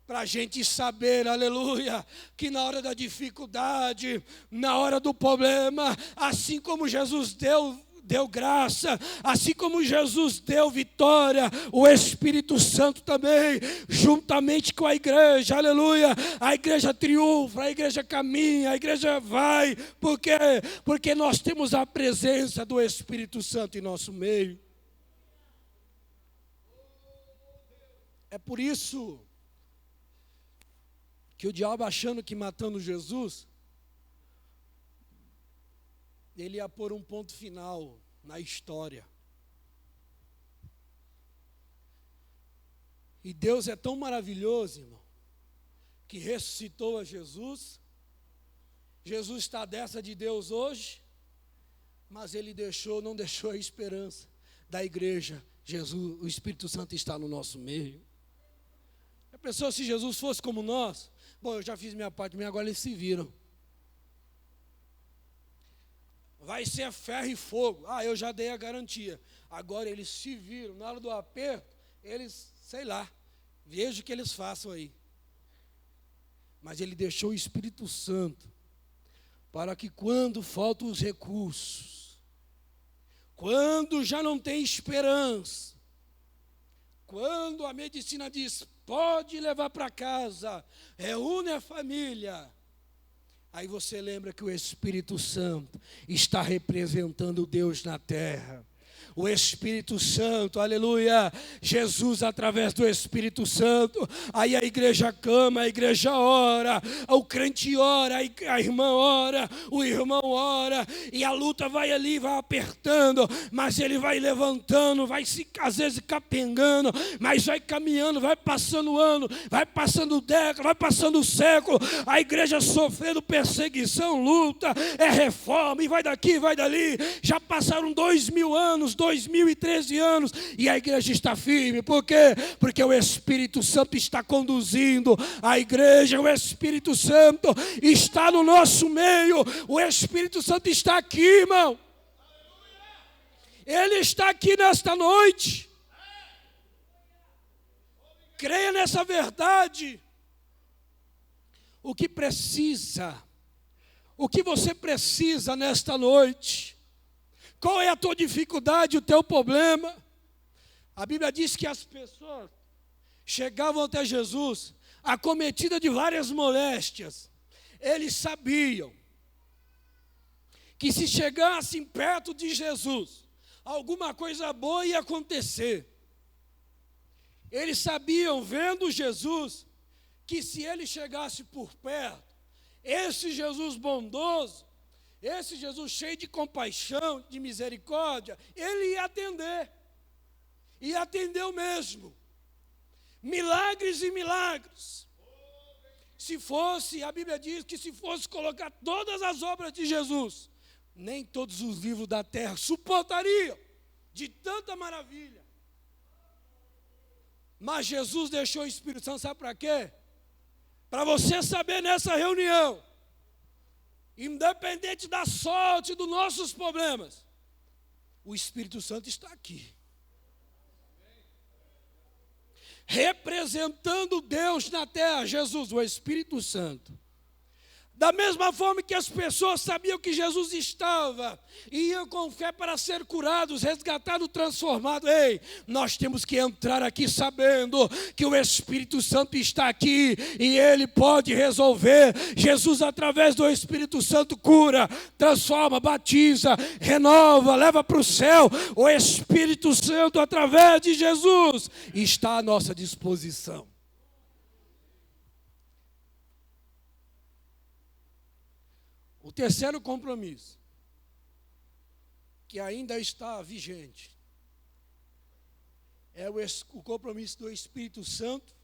para a gente saber, aleluia, que na hora da dificuldade, na hora do problema, assim como Jesus deu graça, assim como Jesus deu vitória, o Espírito Santo também, juntamente com a igreja, aleluia, a igreja triunfa, a igreja caminha, a igreja vai, por quê? Porque nós temos a presença do Espírito Santo em nosso meio. É por isso que o diabo, achando que matando Jesus, ele ia pôr um ponto final na história. E Deus é tão maravilhoso, irmão, que ressuscitou a Jesus. Jesus está dessa de Deus hoje, mas ele não deixou a esperança da igreja. Jesus, o Espírito Santo está no nosso meio. A pessoa, se Jesus fosse como nós, bom, eu já fiz minha parte, mas agora eles se viram. Vai ser ferro e fogo. Eu já dei a garantia. Agora eles se viram. Na hora do aperto, eles, sei lá, veja o que eles façam aí. Mas ele deixou o Espírito Santo para que quando faltam os recursos, quando já não tem esperança, quando a medicina diz, pode levar para casa, reúne a família, aí você lembra que o Espírito Santo está representando Deus na terra. O Espírito Santo, aleluia, Jesus através do Espírito Santo, aí a igreja clama, a igreja ora, o crente ora, a irmã ora, o irmão ora, e a luta vai ali, vai apertando, mas ele vai levantando, vai se, às vezes capengando, mas vai caminhando, vai passando o ano, vai passando o década, vai passando o século, a igreja sofrendo perseguição, luta, é reforma, e vai daqui, vai dali, já passaram 2000 anos, 2013 anos, e a igreja está firme. Por quê? Porque o Espírito Santo está conduzindo a igreja, o Espírito Santo está no nosso meio, o Espírito Santo está aqui, irmão. Ele está aqui nesta noite. Creia nessa verdade. O que você precisa nesta noite? Qual é a tua dificuldade, o teu problema? A Bíblia diz que as pessoas chegavam até Jesus acometidas de várias moléstias. Eles sabiam que se chegassem perto de Jesus, alguma coisa boa ia acontecer. Eles sabiam, vendo Jesus, que se ele chegasse por perto, esse Jesus bondoso, esse Jesus cheio de compaixão, de misericórdia, ele ia atender. E atendeu mesmo. Milagres e milagres. Se fosse, a Bíblia diz que se fosse colocar todas as obras de Jesus, nem todos os livros da terra suportariam de tanta maravilha. Mas Jesus deixou o Espírito Santo, sabe para quê? Para você saber nessa reunião, independente da sorte dos nossos problemas, o Espírito Santo está aqui, representando Deus na terra. Jesus, o Espírito Santo, Da mesma forma que as pessoas sabiam que Jesus estava e iam com fé para ser curados, resgatados, transformados. Ei, nós temos que entrar aqui sabendo que o Espírito Santo está aqui e Ele pode resolver. Jesus, através do Espírito Santo, cura, transforma, batiza, renova, leva para o céu. O Espírito Santo, através de Jesus, está à nossa disposição. O terceiro compromisso, que ainda está vigente, é o compromisso do Espírito Santo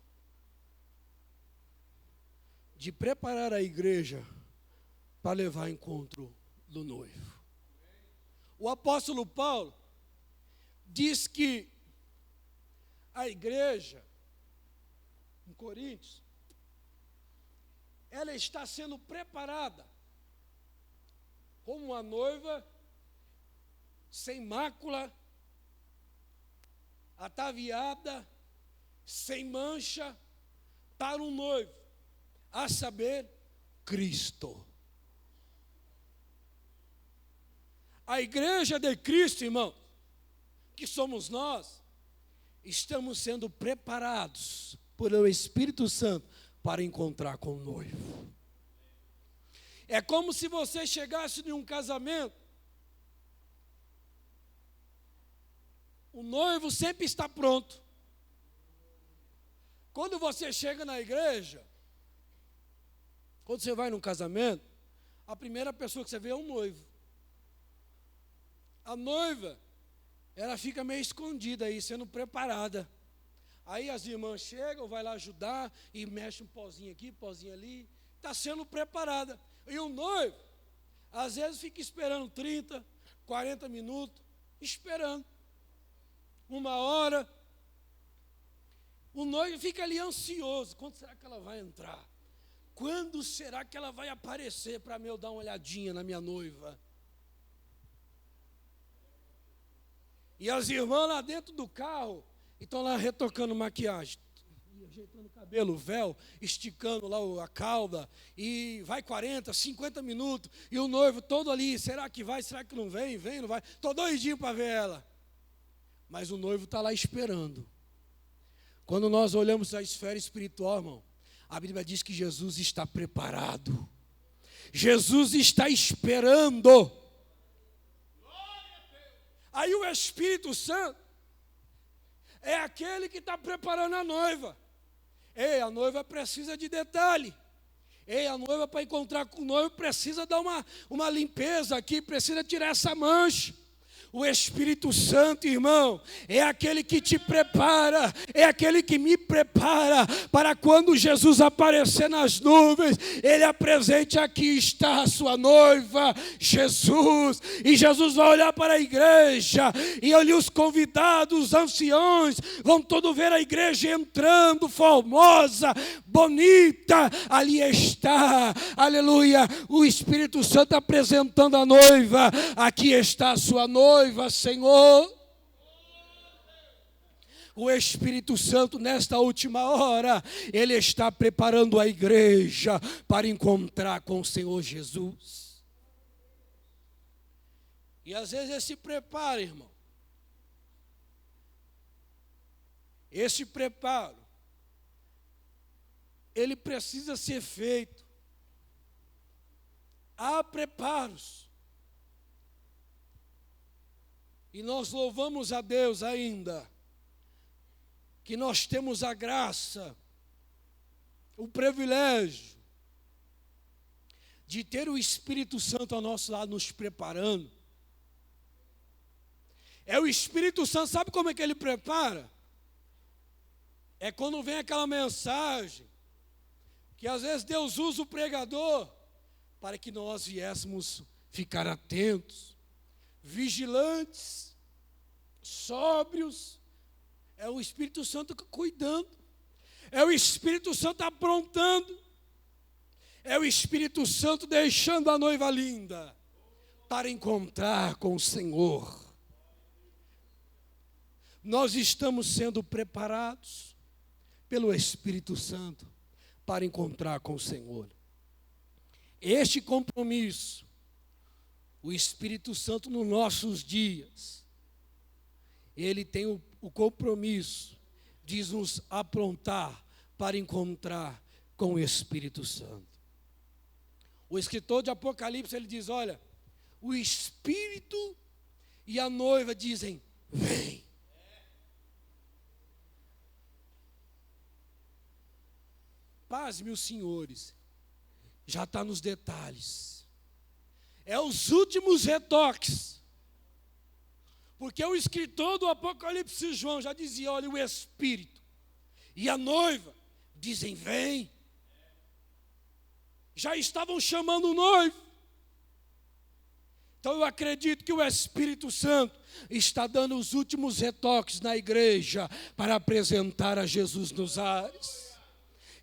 de preparar a igreja para levar ao encontro do noivo. O apóstolo Paulo diz que a igreja em Coríntios, ela está sendo preparada como uma noiva sem mácula, ataviada, sem mancha, para um noivo, a saber, Cristo. A igreja de Cristo, irmão, que somos nós, estamos sendo preparados pelo Espírito Santo para encontrar com o noivo. É como se você chegasse em um casamento, o noivo sempre está pronto. Quando você chega na igreja, quando você vai num casamento, a primeira pessoa que você vê é um noivo. A noiva, ela fica meio escondida aí, sendo preparada. Aí as irmãs chegam, vai lá ajudar e mexe um pozinho aqui, pozinho ali, está sendo preparada. E o noivo, às vezes fica esperando 30, 40 minutos, esperando. 1 hora. O noivo fica ali ansioso. Quando será que ela vai entrar? Quando será que ela vai aparecer para eu dar uma olhadinha na minha noiva? E as irmãs lá dentro do carro estão lá retocando maquiagem, ajeitando o cabelo, o véu, esticando lá a cauda, e vai 40, 50 minutos, e o noivo todo ali, será que vai, será que não vem, não vai, estou doidinho para ver ela. Mas o noivo está lá esperando. Quando nós olhamos a esfera espiritual, irmão, a Bíblia diz que Jesus está preparado, Jesus está esperando. Aí o Espírito Santo é aquele que está preparando a noiva. Ei, a noiva precisa de detalhe. Ei, a noiva para encontrar com o noivo precisa dar uma limpeza aqui, precisa tirar essa mancha. O Espírito Santo, irmão, é aquele que te prepara, é aquele que me prepara para quando Jesus aparecer nas nuvens, Ele apresente: aqui está a sua noiva, Jesus. E Jesus vai olhar para a igreja, e ali os convidados, os anciões, vão todos ver a igreja entrando, formosa, bonita. Ali está, aleluia, o Espírito Santo apresentando a noiva: aqui está a sua noiva, Senhor. O Espírito Santo, nesta última hora, Ele está preparando a igreja para encontrar com o Senhor Jesus. E às vezes esse preparo, irmão, esse preparo, ele precisa ser feito. Há preparos. E nós louvamos a Deus ainda, que nós temos a graça, o privilégio de ter o Espírito Santo ao nosso lado nos preparando. É o Espírito Santo, sabe como é que ele prepara? É quando vem aquela mensagem, que às vezes Deus usa o pregador, para que nós viéssemos ficar atentos, vigilantes, sóbrios. É o Espírito Santo cuidando, é o Espírito Santo aprontando, é o Espírito Santo deixando a noiva linda para encontrar com o Senhor. Nós estamos sendo preparados pelo Espírito Santo para encontrar com o Senhor. Este compromisso, o Espírito Santo nos nossos dias, ele tem o compromisso de nos aprontar para encontrar com o Espírito Santo. O escritor de Apocalipse, ele diz, olha, o Espírito e a noiva dizem, vem. Pasme os senhores, já está nos detalhes. É os últimos retoques. Porque o escritor do Apocalipse, João, já dizia, olha, o Espírito e a noiva dizem, vem. Já estavam chamando o noivo. Então eu acredito que o Espírito Santo está dando os últimos retoques na igreja para apresentar a Jesus nos ares.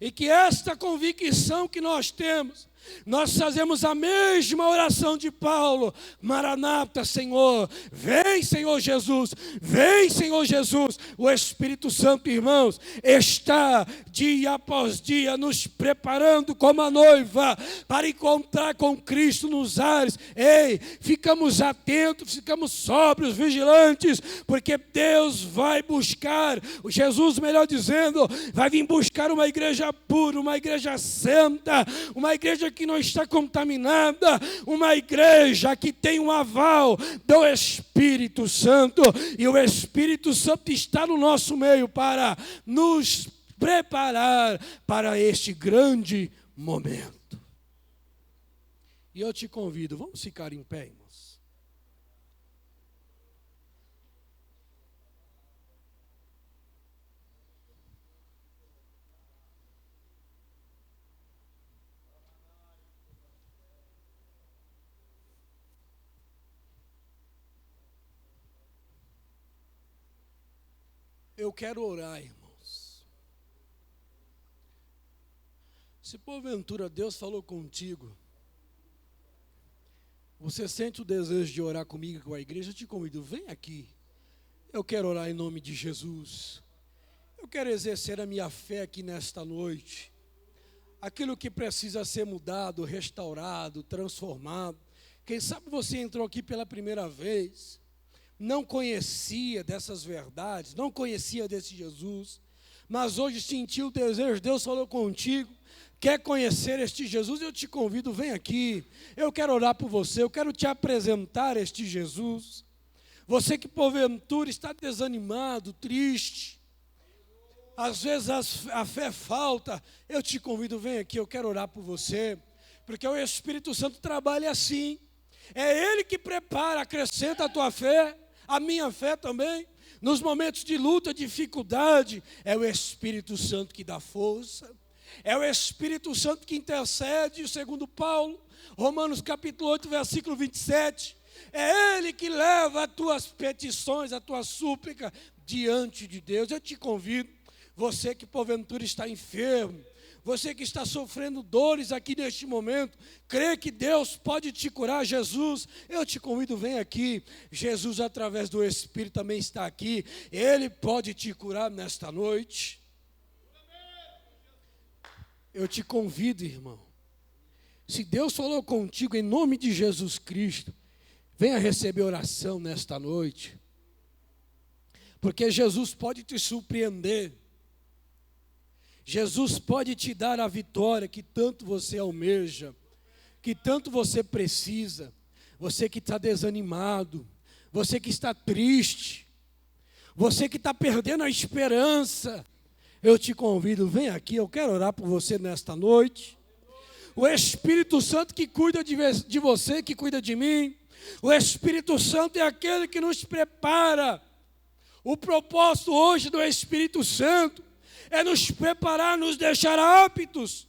E que esta convicção que nós temos, nós fazemos a mesma oração de Paulo, Maranata, Senhor, vem Senhor Jesus, vem Senhor Jesus. O Espírito Santo, irmãos, está dia após dia nos preparando como a noiva para encontrar com Cristo nos ares. Ei, ficamos atentos, ficamos sóbrios, vigilantes, porque Deus vai buscar, Jesus, melhor dizendo, vai vir buscar uma igreja pura, uma igreja santa, uma igreja que não está contaminada, uma igreja que tem um aval do Espírito Santo, e o Espírito Santo está no nosso meio para nos preparar para este grande momento. E eu te convido, vamos ficar em pé, irmãos. Eu quero orar, irmãos. Se porventura Deus falou contigo, você sente o desejo de orar comigo e com a igreja, eu te convido, vem aqui. Eu quero orar em nome de Jesus. Eu quero exercer a minha fé aqui nesta noite. Aquilo que precisa ser mudado, restaurado, transformado. Quem sabe você entrou aqui pela primeira vez, não conhecia dessas verdades, não conhecia desse Jesus, mas hoje sentiu o desejo, Deus falou contigo, quer conhecer este Jesus, eu te convido, vem aqui, eu quero orar por você, eu quero te apresentar este Jesus. Você que porventura está desanimado, triste, às vezes a fé falta, eu te convido, vem aqui, eu quero orar por você, porque o Espírito Santo trabalha assim, é Ele que prepara, acrescenta a tua fé, a minha fé também. Nos momentos de luta, dificuldade, é o Espírito Santo que dá força. É o Espírito Santo que intercede, segundo Paulo, Romanos capítulo 8, versículo 27. É Ele que leva as tuas petições, a tua súplica diante de Deus. Eu te convido, você que porventura está enfermo, você que está sofrendo dores aqui neste momento, crê que Deus pode te curar, Jesus, eu te convido, vem aqui. Jesus, através do Espírito, também está aqui. Ele pode te curar nesta noite. Eu te convido, irmão. Se Deus falou contigo em nome de Jesus Cristo, venha receber oração nesta noite. Porque Jesus pode te surpreender. Jesus pode te dar a vitória que tanto você almeja, que tanto você precisa. Você que está desanimado, você que está triste, você que está perdendo a esperança, eu te convido, vem aqui, eu quero orar por você nesta noite. O Espírito Santo que cuida de você, que cuida de mim, o Espírito Santo é aquele que nos prepara. O propósito hoje do Espírito Santo é nos preparar, nos deixar aptos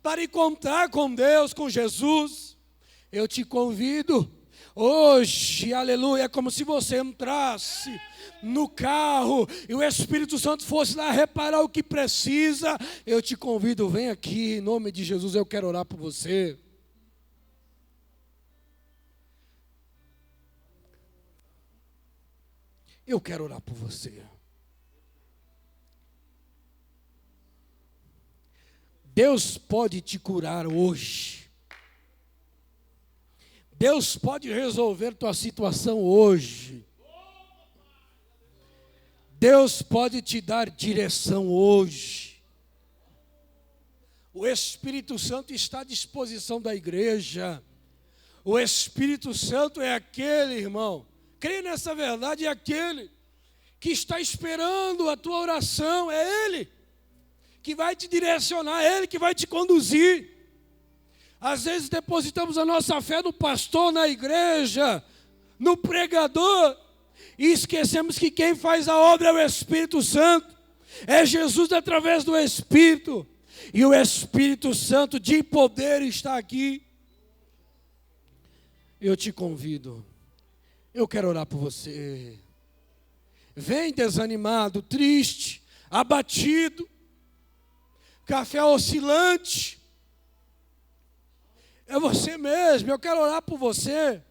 para encontrar com Deus, com Jesus. Eu te convido hoje, aleluia, é como se você entrasse no carro e o Espírito Santo fosse lá reparar o que precisa. Eu te convido, vem aqui, em nome de Jesus, eu quero orar por você. Eu quero orar por você. Deus pode te curar hoje. Deus pode resolver tua situação hoje. Deus pode te dar direção hoje. O Espírito Santo está à disposição da igreja. O Espírito Santo é aquele, irmão, crê nessa verdade, é aquele que está esperando a tua oração, é Ele que vai te direcionar, é Ele que vai te conduzir. Às vezes depositamos a nossa fé no pastor, na igreja, no pregador, e esquecemos que quem faz a obra é o Espírito Santo, é Jesus através do Espírito, e o Espírito Santo de poder está aqui. Eu te convido, eu quero orar por você. Vem desanimado, triste, abatido, café oscilante. É você mesmo, eu quero orar por você.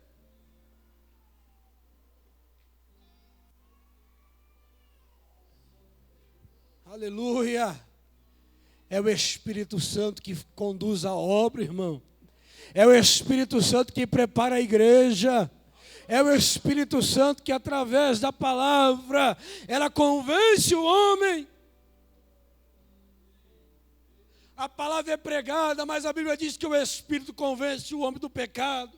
Aleluia. É o Espírito Santo que conduz a obra, irmão. É o Espírito Santo que prepara a igreja. É o Espírito Santo que através da palavra, ela convence o homem. A palavra é pregada, mas a Bíblia diz que o Espírito convence o homem do pecado,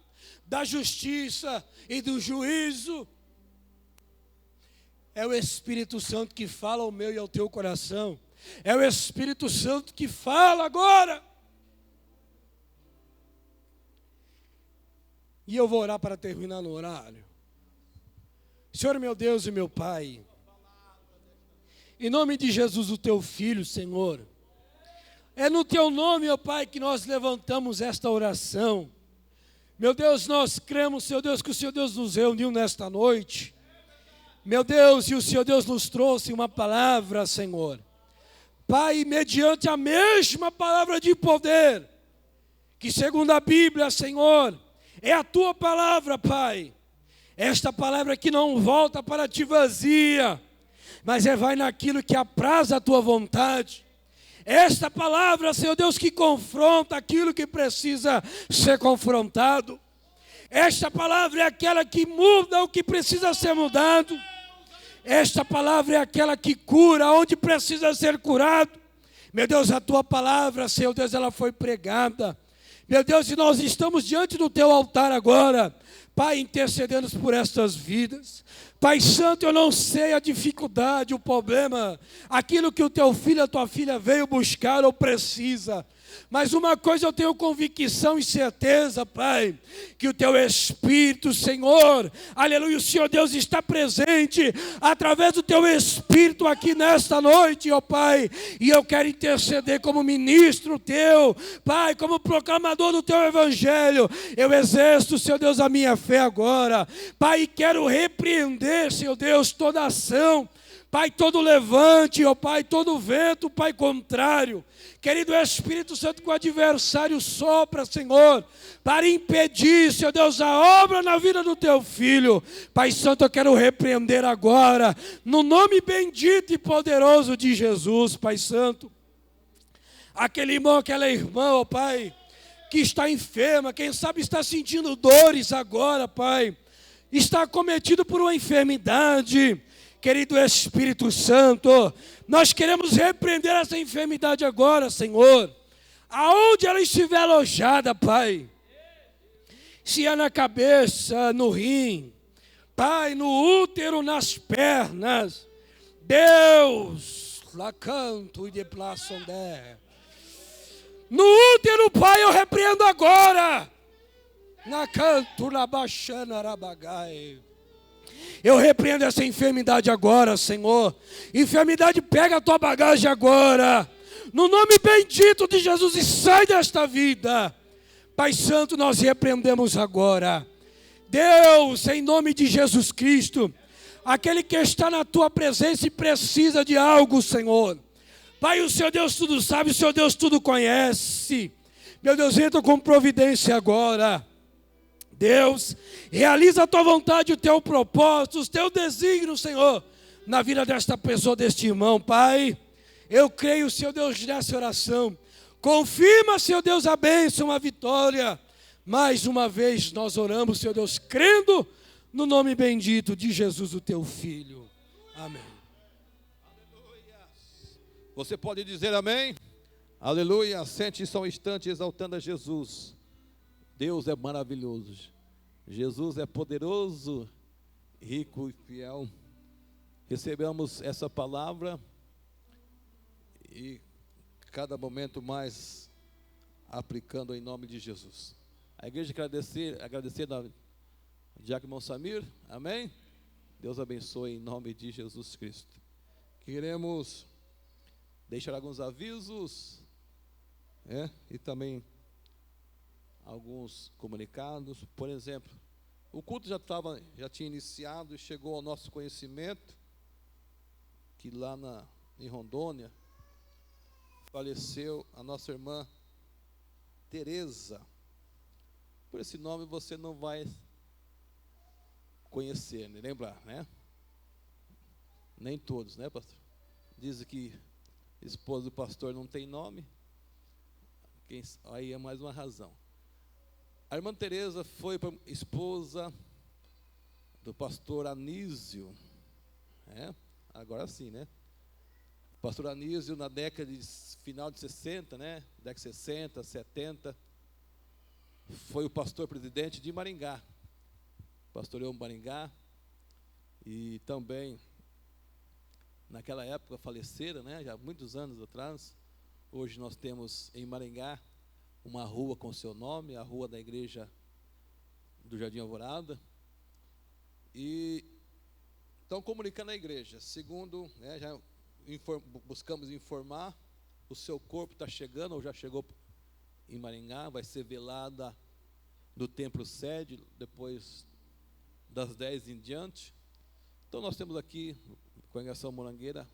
da justiça e do juízo. É o Espírito Santo que fala ao meu e ao teu coração. É o Espírito Santo que fala agora. E eu vou orar para terminar no horário. Senhor meu Deus e meu Pai, em nome de Jesus, o teu Filho, Senhor, é no teu nome, meu Pai, que nós levantamos esta oração. Meu Deus, nós cremos, Senhor Deus, que o Senhor Deus nos reuniu nesta noite. Meu Deus, e o Senhor Deus nos trouxe uma palavra, Senhor. Pai, mediante a mesma palavra de poder, que segundo a Bíblia, Senhor, é a tua palavra, Pai. Esta palavra que não volta para ti vazia, mas vai naquilo que apraz a tua vontade. Esta palavra, Senhor Deus, que confronta aquilo que precisa ser confrontado. Esta palavra é aquela que muda o que precisa ser mudado. Esta palavra é aquela que cura onde precisa ser curado. Meu Deus, a tua palavra, Senhor Deus, ela foi pregada. Meu Deus, e nós estamos diante do teu altar agora, Pai, intercedendo por estas vidas. Pai Santo, eu não sei a dificuldade, o problema, aquilo que o teu filho, a tua filha veio buscar ou precisa. Mas uma coisa eu tenho convicção e certeza, Pai, que o teu Espírito, Senhor, aleluia, o Senhor Deus está presente através do teu Espírito aqui nesta noite, ó Pai, e eu quero interceder como ministro teu, Pai, como proclamador do teu Evangelho. Eu exerço, Senhor Deus, a minha fé agora, Pai, e quero repreender, Senhor Deus, toda ação, Pai, todo levante, ó Pai, todo vento, Pai, contrário. Querido Espírito Santo, que o adversário sopra, Senhor, para impedir, Senhor Deus, a obra na vida do teu filho. Pai Santo, eu quero repreender agora, no nome bendito e poderoso de Jesus, Pai Santo. Aquele irmão, aquela irmã, ó Pai, que está enferma, quem sabe está sentindo dores agora, Pai, está acometido por uma enfermidade. Querido Espírito Santo, nós queremos repreender essa enfermidade agora, Senhor. Aonde ela estiver alojada, Pai. Se é na cabeça, no rim, Pai, no útero, nas pernas. Deus, lá canto e de plaçondé. No útero, Pai, eu repreendo agora. Na canto, na baixana, arabagai. Eu repreendo essa enfermidade agora, Senhor. Enfermidade, pega a tua bagagem agora. No nome bendito de Jesus, e sai desta vida. Pai Santo, nós repreendemos agora. Deus, em nome de Jesus Cristo, aquele que está na tua presença e precisa de algo, Senhor. Pai, o Senhor Deus tudo sabe, o Senhor Deus tudo conhece. Meu Deus, entra com providência agora. Deus, realiza a tua vontade, o teu propósito, os teus desígnios, Senhor, na vida desta pessoa, deste irmão, Pai. Eu creio, Senhor Deus, nessa oração. Confirma, Senhor Deus, a bênção, a vitória. Mais uma vez nós oramos, Senhor Deus, crendo no nome bendito de Jesus, o teu Filho. Amém. Você pode dizer amém? Aleluia. Sente só um instante exaltando a Jesus. Deus é maravilhoso. Jesus é poderoso, rico e fiel. Recebemos essa palavra e cada momento mais aplicando em nome de Jesus. A igreja agradecer a Diácono Samir, amém? Deus abençoe em nome de Jesus Cristo. Queremos deixar alguns avisos, e também alguns comunicados. Por exemplo, o culto já tinha iniciado e chegou ao nosso conhecimento que lá em Rondônia faleceu a nossa irmã Tereza. Por esse nome você não vai conhecer, nem lembrar, né? Nem todos, né, pastor? Dizem que esposa do pastor não tem nome. Aí é mais uma razão. A irmã Tereza foi esposa do pastor Anísio. Agora sim, né? O pastor Anísio, na década de final de 60, né? Década de 60, 70, foi o pastor presidente de Maringá. Pastoreou Maringá. E também, naquela época, faleceram, né? Já há muitos anos atrás. Hoje nós temos em Maringá uma rua com seu nome, a rua da igreja do Jardim Alvorada. E estão comunicando à igreja, segundo, já buscamos informar, o seu corpo está chegando, ou já chegou em Maringá, vai ser velada no templo sede, depois das 10 em diante. Então nós temos aqui, Congregação Morangueira,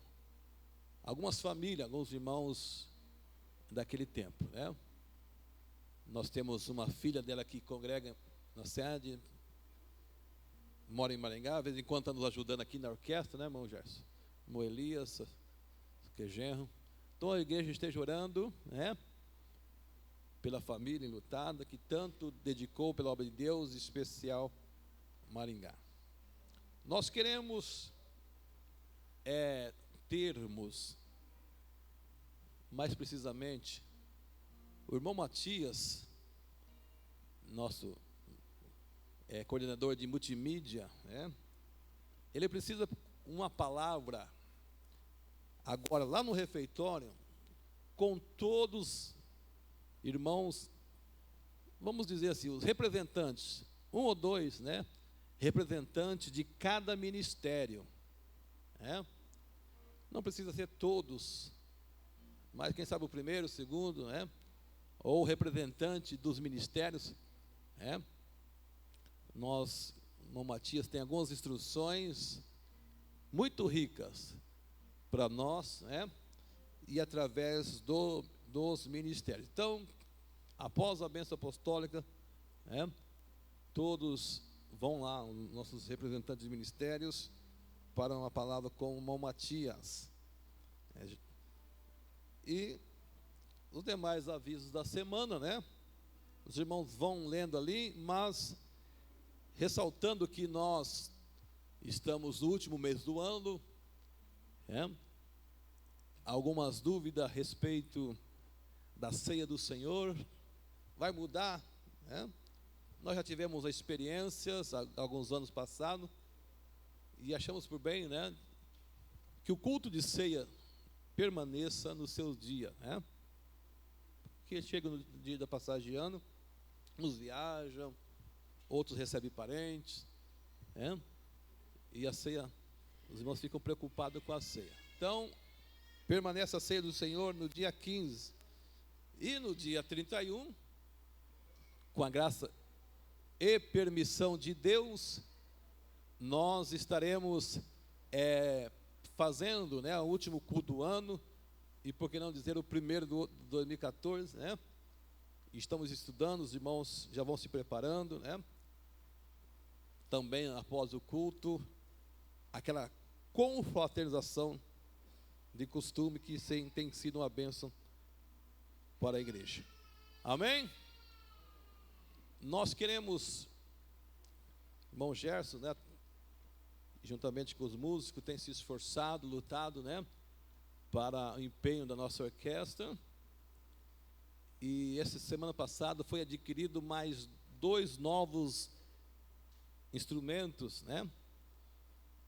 algumas famílias, alguns irmãos daquele tempo, né? Nós temos uma filha dela que congrega na sede, mora em Maringá, de vez em quando está nos ajudando aqui na orquestra, né, irmão Gerson? Irmão Elias, que é genro. Então a igreja esteja orando, né, pela família enlutada, que tanto dedicou pela obra de Deus, em especial Maringá. Nós queremos termos, mais precisamente, o irmão Matias, nosso coordenador de multimídia, ele precisa uma palavra agora lá no refeitório com todos irmãos, vamos dizer assim, os representantes, um ou dois, né, representantes de cada ministério, não precisa ser todos, mas quem sabe o primeiro, o segundo, ou o representante dos ministérios, Nós, irmão Matias, tem algumas instruções muito ricas para nós, e através dos ministérios. Então, após a bênção apostólica, todos vão lá, os nossos representantes de ministérios, para uma palavra com o irmão Matias. E os demais avisos da semana, os irmãos vão lendo ali, mas ressaltando que nós estamos no último mês do ano, algumas dúvidas a respeito da ceia do Senhor, vai mudar, Nós já tivemos experiências há alguns anos passados, e achamos por bem, que o culto de ceia permaneça no seu dia, Porque chega no dia da passagem de ano, uns viajam, outros recebem parentes, e a ceia, os irmãos ficam preocupados com a ceia. Então, permanece a ceia do Senhor no dia 15, e no dia 31, com a graça e permissão de Deus, nós estaremos fazendo, o último culto do ano, e por que não dizer o primeiro do 2014, Estamos estudando, os irmãos já vão se preparando, Também após o culto, aquela confraternização de costume que tem sido uma bênção para a igreja. Amém? Nós queremos, irmão Gerson, né, juntamente com os músicos, tem se esforçado, lutado, né, para o empenho da nossa orquestra. E essa semana passada foi adquirido mais 2 novos instrumentos, né?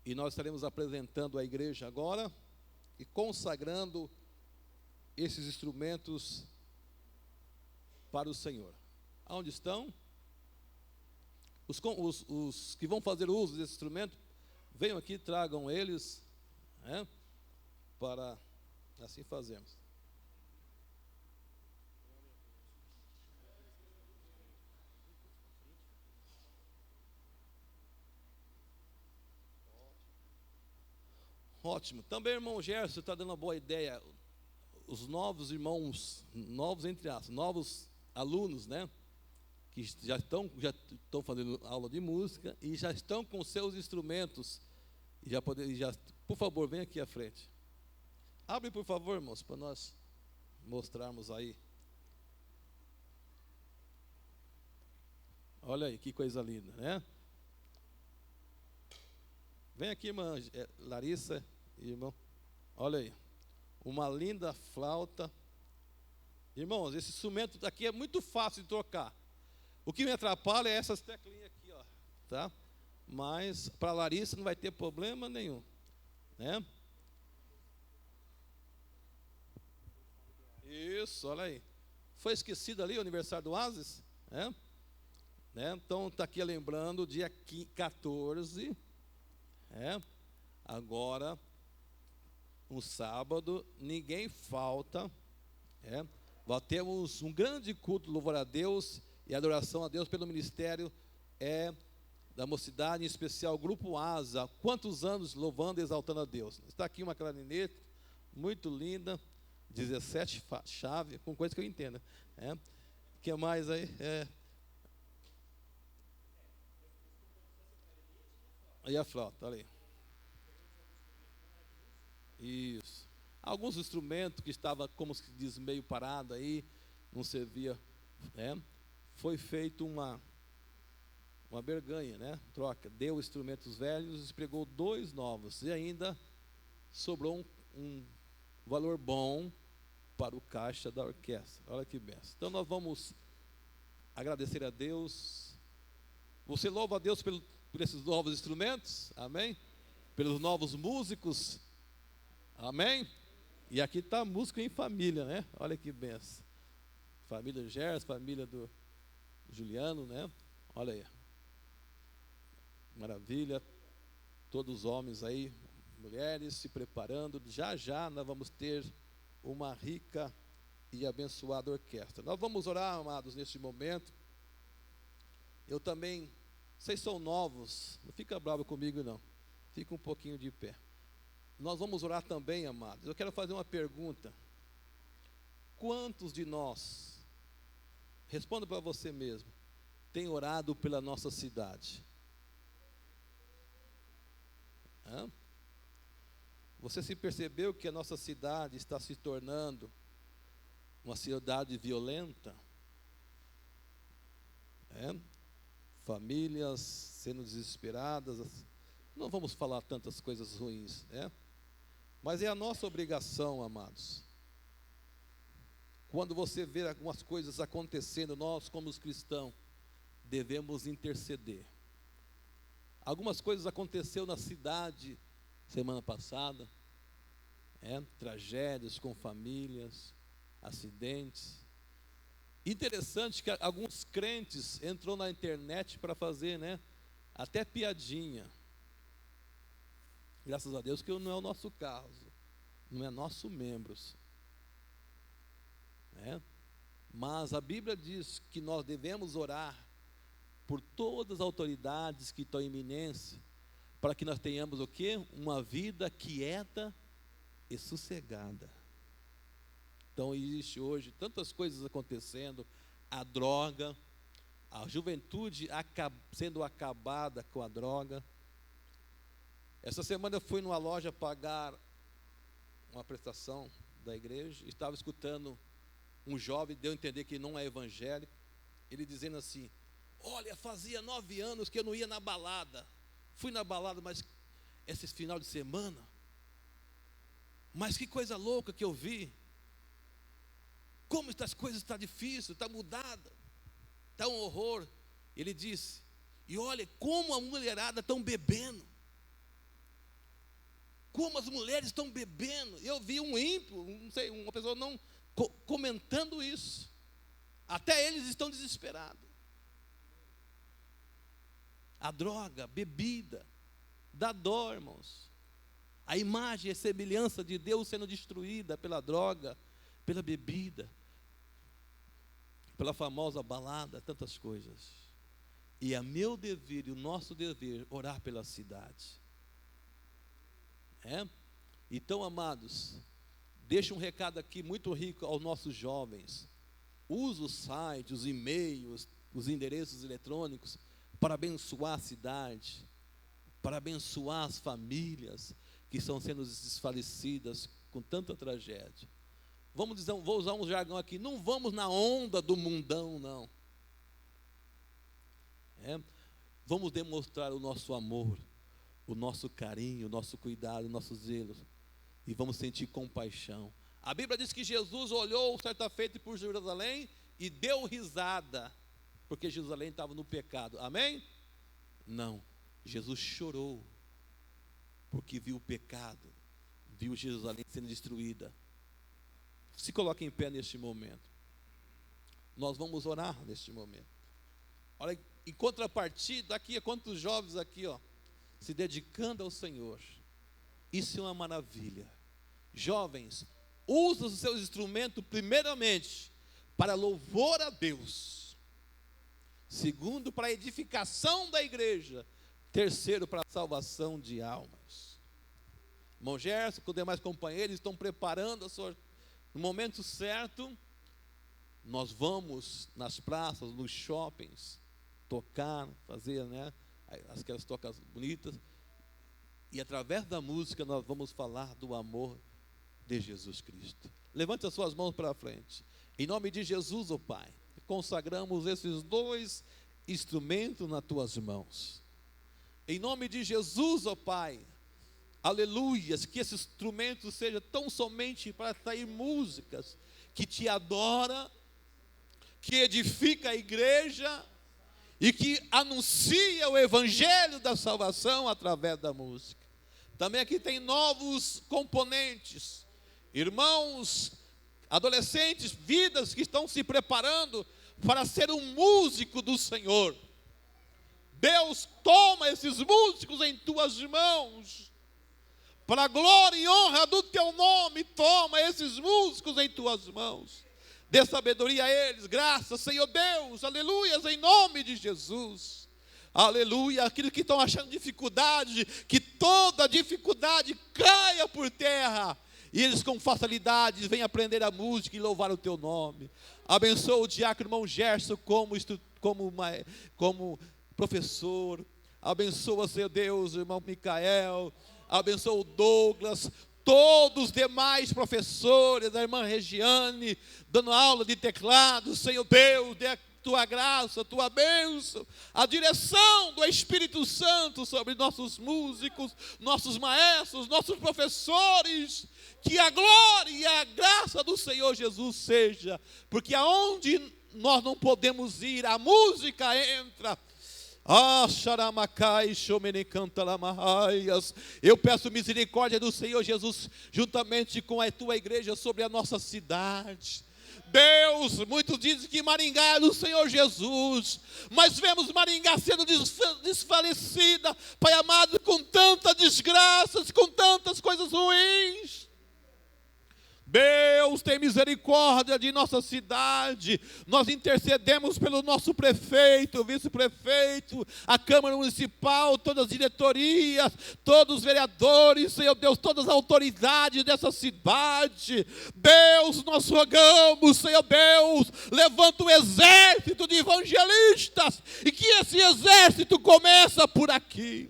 E nós estaremos apresentando à igreja agora e consagrando esses instrumentos para o Senhor. Aonde estão? Os que vão fazer uso desse instrumento, venham aqui, tragam eles, né? Para assim fazermos. Ótimo. Também, irmão Gerson, está dando uma boa ideia. Os novos irmãos, novos entre aspas, novos alunos, né? Que já estão fazendo aula de música e já estão com seus instrumentos. E por favor, vem aqui à frente. Abre, por favor, irmãos, para nós mostrarmos aí. Olha aí, que coisa linda, né? Vem aqui, irmã Larissa, irmão. Olha aí. Uma linda flauta. Irmãos, esse instrumento aqui é muito fácil de tocar. O que me atrapalha é essas teclinhas aqui, ó, tá? Mas para Larissa não vai ter problema nenhum, né? Isso, olha aí. Foi esquecido ali o aniversário do Oasis, né? Então está aqui lembrando, dia 14. Agora, um sábado, ninguém falta. Temos um grande culto, louvor a Deus e adoração a Deus pelo ministério da mocidade, em especial o Grupo Asa. Quantos anos louvando e exaltando a Deus? Está aqui uma clarinete muito linda, 17 chaves, com coisa que eu entendo. O que mais aí? E a flauta, olha aí. Isso. Alguns instrumentos que estavam, como se diz, meio parado aí, não servia, né? Foi feito uma berganha, né? Troca. Deu instrumentos velhos e pregou 2 novos. E ainda sobrou um valor bom para o caixa da orquestra. Olha que benção. Então nós vamos agradecer a Deus. Você louva a Deus por esses novos instrumentos, amém? Pelos novos músicos, amém? E aqui está músico em família, né? Olha que benção. Família Gerson, família do Juliano, né? Olha aí. Maravilha. Todos os homens aí, mulheres se preparando. Já nós vamos ter uma rica e abençoada orquestra. Nós vamos orar, amados, neste momento. Eu também... Vocês são novos, não fica bravo comigo não, fica um pouquinho de pé. Nós vamos orar também, amados. Eu quero fazer uma pergunta. Quantos de nós, responda para você mesmo, tem orado pela nossa cidade? Você se percebeu que a nossa cidade está se tornando uma cidade violenta? Famílias sendo desesperadas. Não vamos falar tantas coisas ruins, mas é a nossa obrigação, amados. Quando você vê algumas coisas acontecendo, nós como os cristãos devemos interceder. Algumas coisas aconteceram na cidade semana passada, tragédias com famílias, acidentes. Interessante que alguns crentes entrou na internet para fazer, até piadinha. Graças a Deus que não é o nosso caso, não é nosso membros. Mas a Bíblia diz que nós devemos orar por todas as autoridades que estão em iminência, para que nós tenhamos o quê? Uma vida quieta e sossegada. Então existe hoje tantas coisas acontecendo, a droga, a juventude sendo acabada com a droga. Essa semana eu fui numa loja pagar uma prestação da igreja, estava escutando um jovem, deu a entender que não é evangélico, ele dizendo assim: Olha, fazia 9 anos que eu não ia na balada. Fui na balada, mas esse final de semana. Mas que coisa louca que eu vi. Como essas coisas estão difíceis, está mudada. Está um horror. Ele disse, e olha como a mulherada estão bebendo. Como as mulheres estão bebendo. Eu vi um ímpio, não sei, uma pessoa não comentando isso. Até eles estão desesperados. A droga, bebida, dá dó, irmãos. A imagem e a semelhança de Deus sendo destruída pela droga, pela bebida, pela famosa balada, tantas coisas. E é meu dever e o nosso dever orar pela cidade. Então, amados, deixa um recado aqui muito rico aos nossos jovens. Use os sites, os e-mails, os endereços eletrônicos para abençoar a cidade, para abençoar as famílias que estão sendo desfalecidas com tanta tragédia. Vamos dizer, vou usar um jargão aqui, não vamos na onda do mundão, não. Vamos demonstrar o nosso amor, o nosso carinho, o nosso cuidado, o nosso zelo, e vamos sentir compaixão. A Bíblia diz que Jesus olhou certa feita por Jerusalém e deu risada, porque Jerusalém estava no pecado. Amém? Não, Jesus chorou, porque viu o pecado, viu Jerusalém sendo destruída. Se coloque em pé neste momento. Nós vamos orar neste momento. Olha, em contrapartida, aqui, quantos jovens aqui, se dedicando ao Senhor. Isso é uma maravilha. Jovens, usem os seus instrumentos primeiramente para louvor a Deus. Segundo, para a edificação da igreja. Terceiro, para a salvação de almas. Irmão Gerson, com os demais companheiros, estão preparando no momento certo. Nós vamos nas praças, nos shoppings, tocar, fazer, aquelas tocas bonitas. E através da música nós vamos falar do amor de Jesus Cristo. Levante as suas mãos para frente. Em nome de Jesus, ó Pai, consagramos esses 2 instrumentos nas tuas mãos. Em nome de Jesus, ó Pai, aleluias, que esse instrumento seja tão somente para sair músicas que te adora, que edifica a igreja e que anuncia o evangelho da salvação através da música. Também aqui tem novos componentes, irmãos, adolescentes, vidas que estão se preparando para ser um músico do Senhor. Deus, toma esses músicos em tuas mãos, para a glória e honra do teu nome. Toma esses músicos em tuas mãos, dê sabedoria a eles, graças, Senhor Deus, aleluias, em nome de Jesus, aleluia. Aqueles que estão achando dificuldade, que toda dificuldade caia por terra, e eles com facilidade venham aprender a música e louvar o teu nome. Abençoa o diácono irmão Gerson como professor. Abençoa, Senhor Deus, o irmão Micael. Abençoa o Douglas, todos os demais professores, a irmã Regiane, dando aula de teclado. Senhor Deus, dê a tua graça, a tua bênção, a direção do Espírito Santo sobre nossos músicos, nossos maestros, nossos professores. Que a glória e a graça do Senhor Jesus seja, porque aonde nós não podemos ir, a música entra. Eu peço misericórdia do Senhor Jesus, juntamente com a tua igreja, sobre a nossa cidade. Deus, muitos dizem que Maringá é do Senhor Jesus, mas vemos Maringá sendo desfalecida, Pai amado, com tantas desgraças, com tantas coisas ruins. Deus, tem misericórdia de nossa cidade. Nós intercedemos pelo nosso prefeito, vice-prefeito, a Câmara Municipal, todas as diretorias, todos os vereadores, Senhor Deus, todas as autoridades dessa cidade. Deus, nós rogamos, Senhor Deus, levanta um exército de evangelistas, e que esse exército começa por aqui.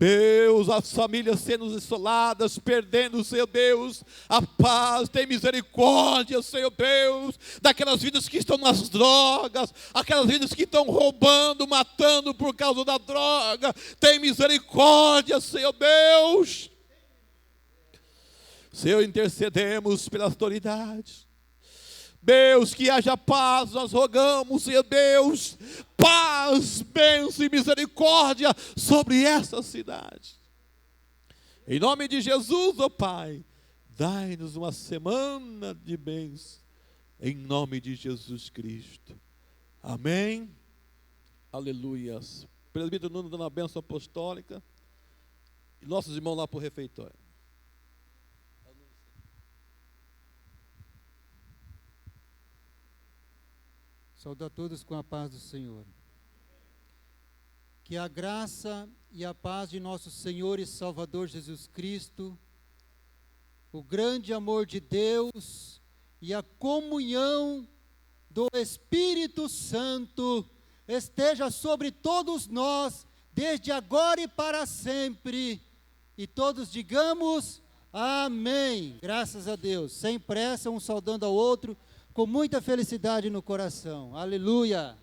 Deus, as famílias sendo isoladas, perdendo, Senhor Deus, a paz. Tem misericórdia, Senhor Deus, daquelas vidas que estão nas drogas, aquelas vidas que estão roubando, matando por causa da droga. Tem misericórdia, Senhor Deus. Senhor, intercedemos pelas autoridades. Deus, que haja paz, nós rogamos, Senhor Deus, paz, bênção e misericórdia sobre essa cidade. Em nome de Jesus, ó Pai, dai-nos uma semana de bênção, em nome de Jesus Cristo. Amém. Aleluias. Presbítero Nuno dando a bênção apostólica, e nossos irmãos lá para o refeitório. Saúdo a todos com a paz do Senhor. Que a graça e a paz de nosso Senhor e Salvador Jesus Cristo, o grande amor de Deus e a comunhão do Espírito Santo esteja sobre todos nós, desde agora e para sempre. E todos digamos amém. Graças a Deus. Sem pressa, um saudando ao outro, com muita felicidade no coração. Aleluia!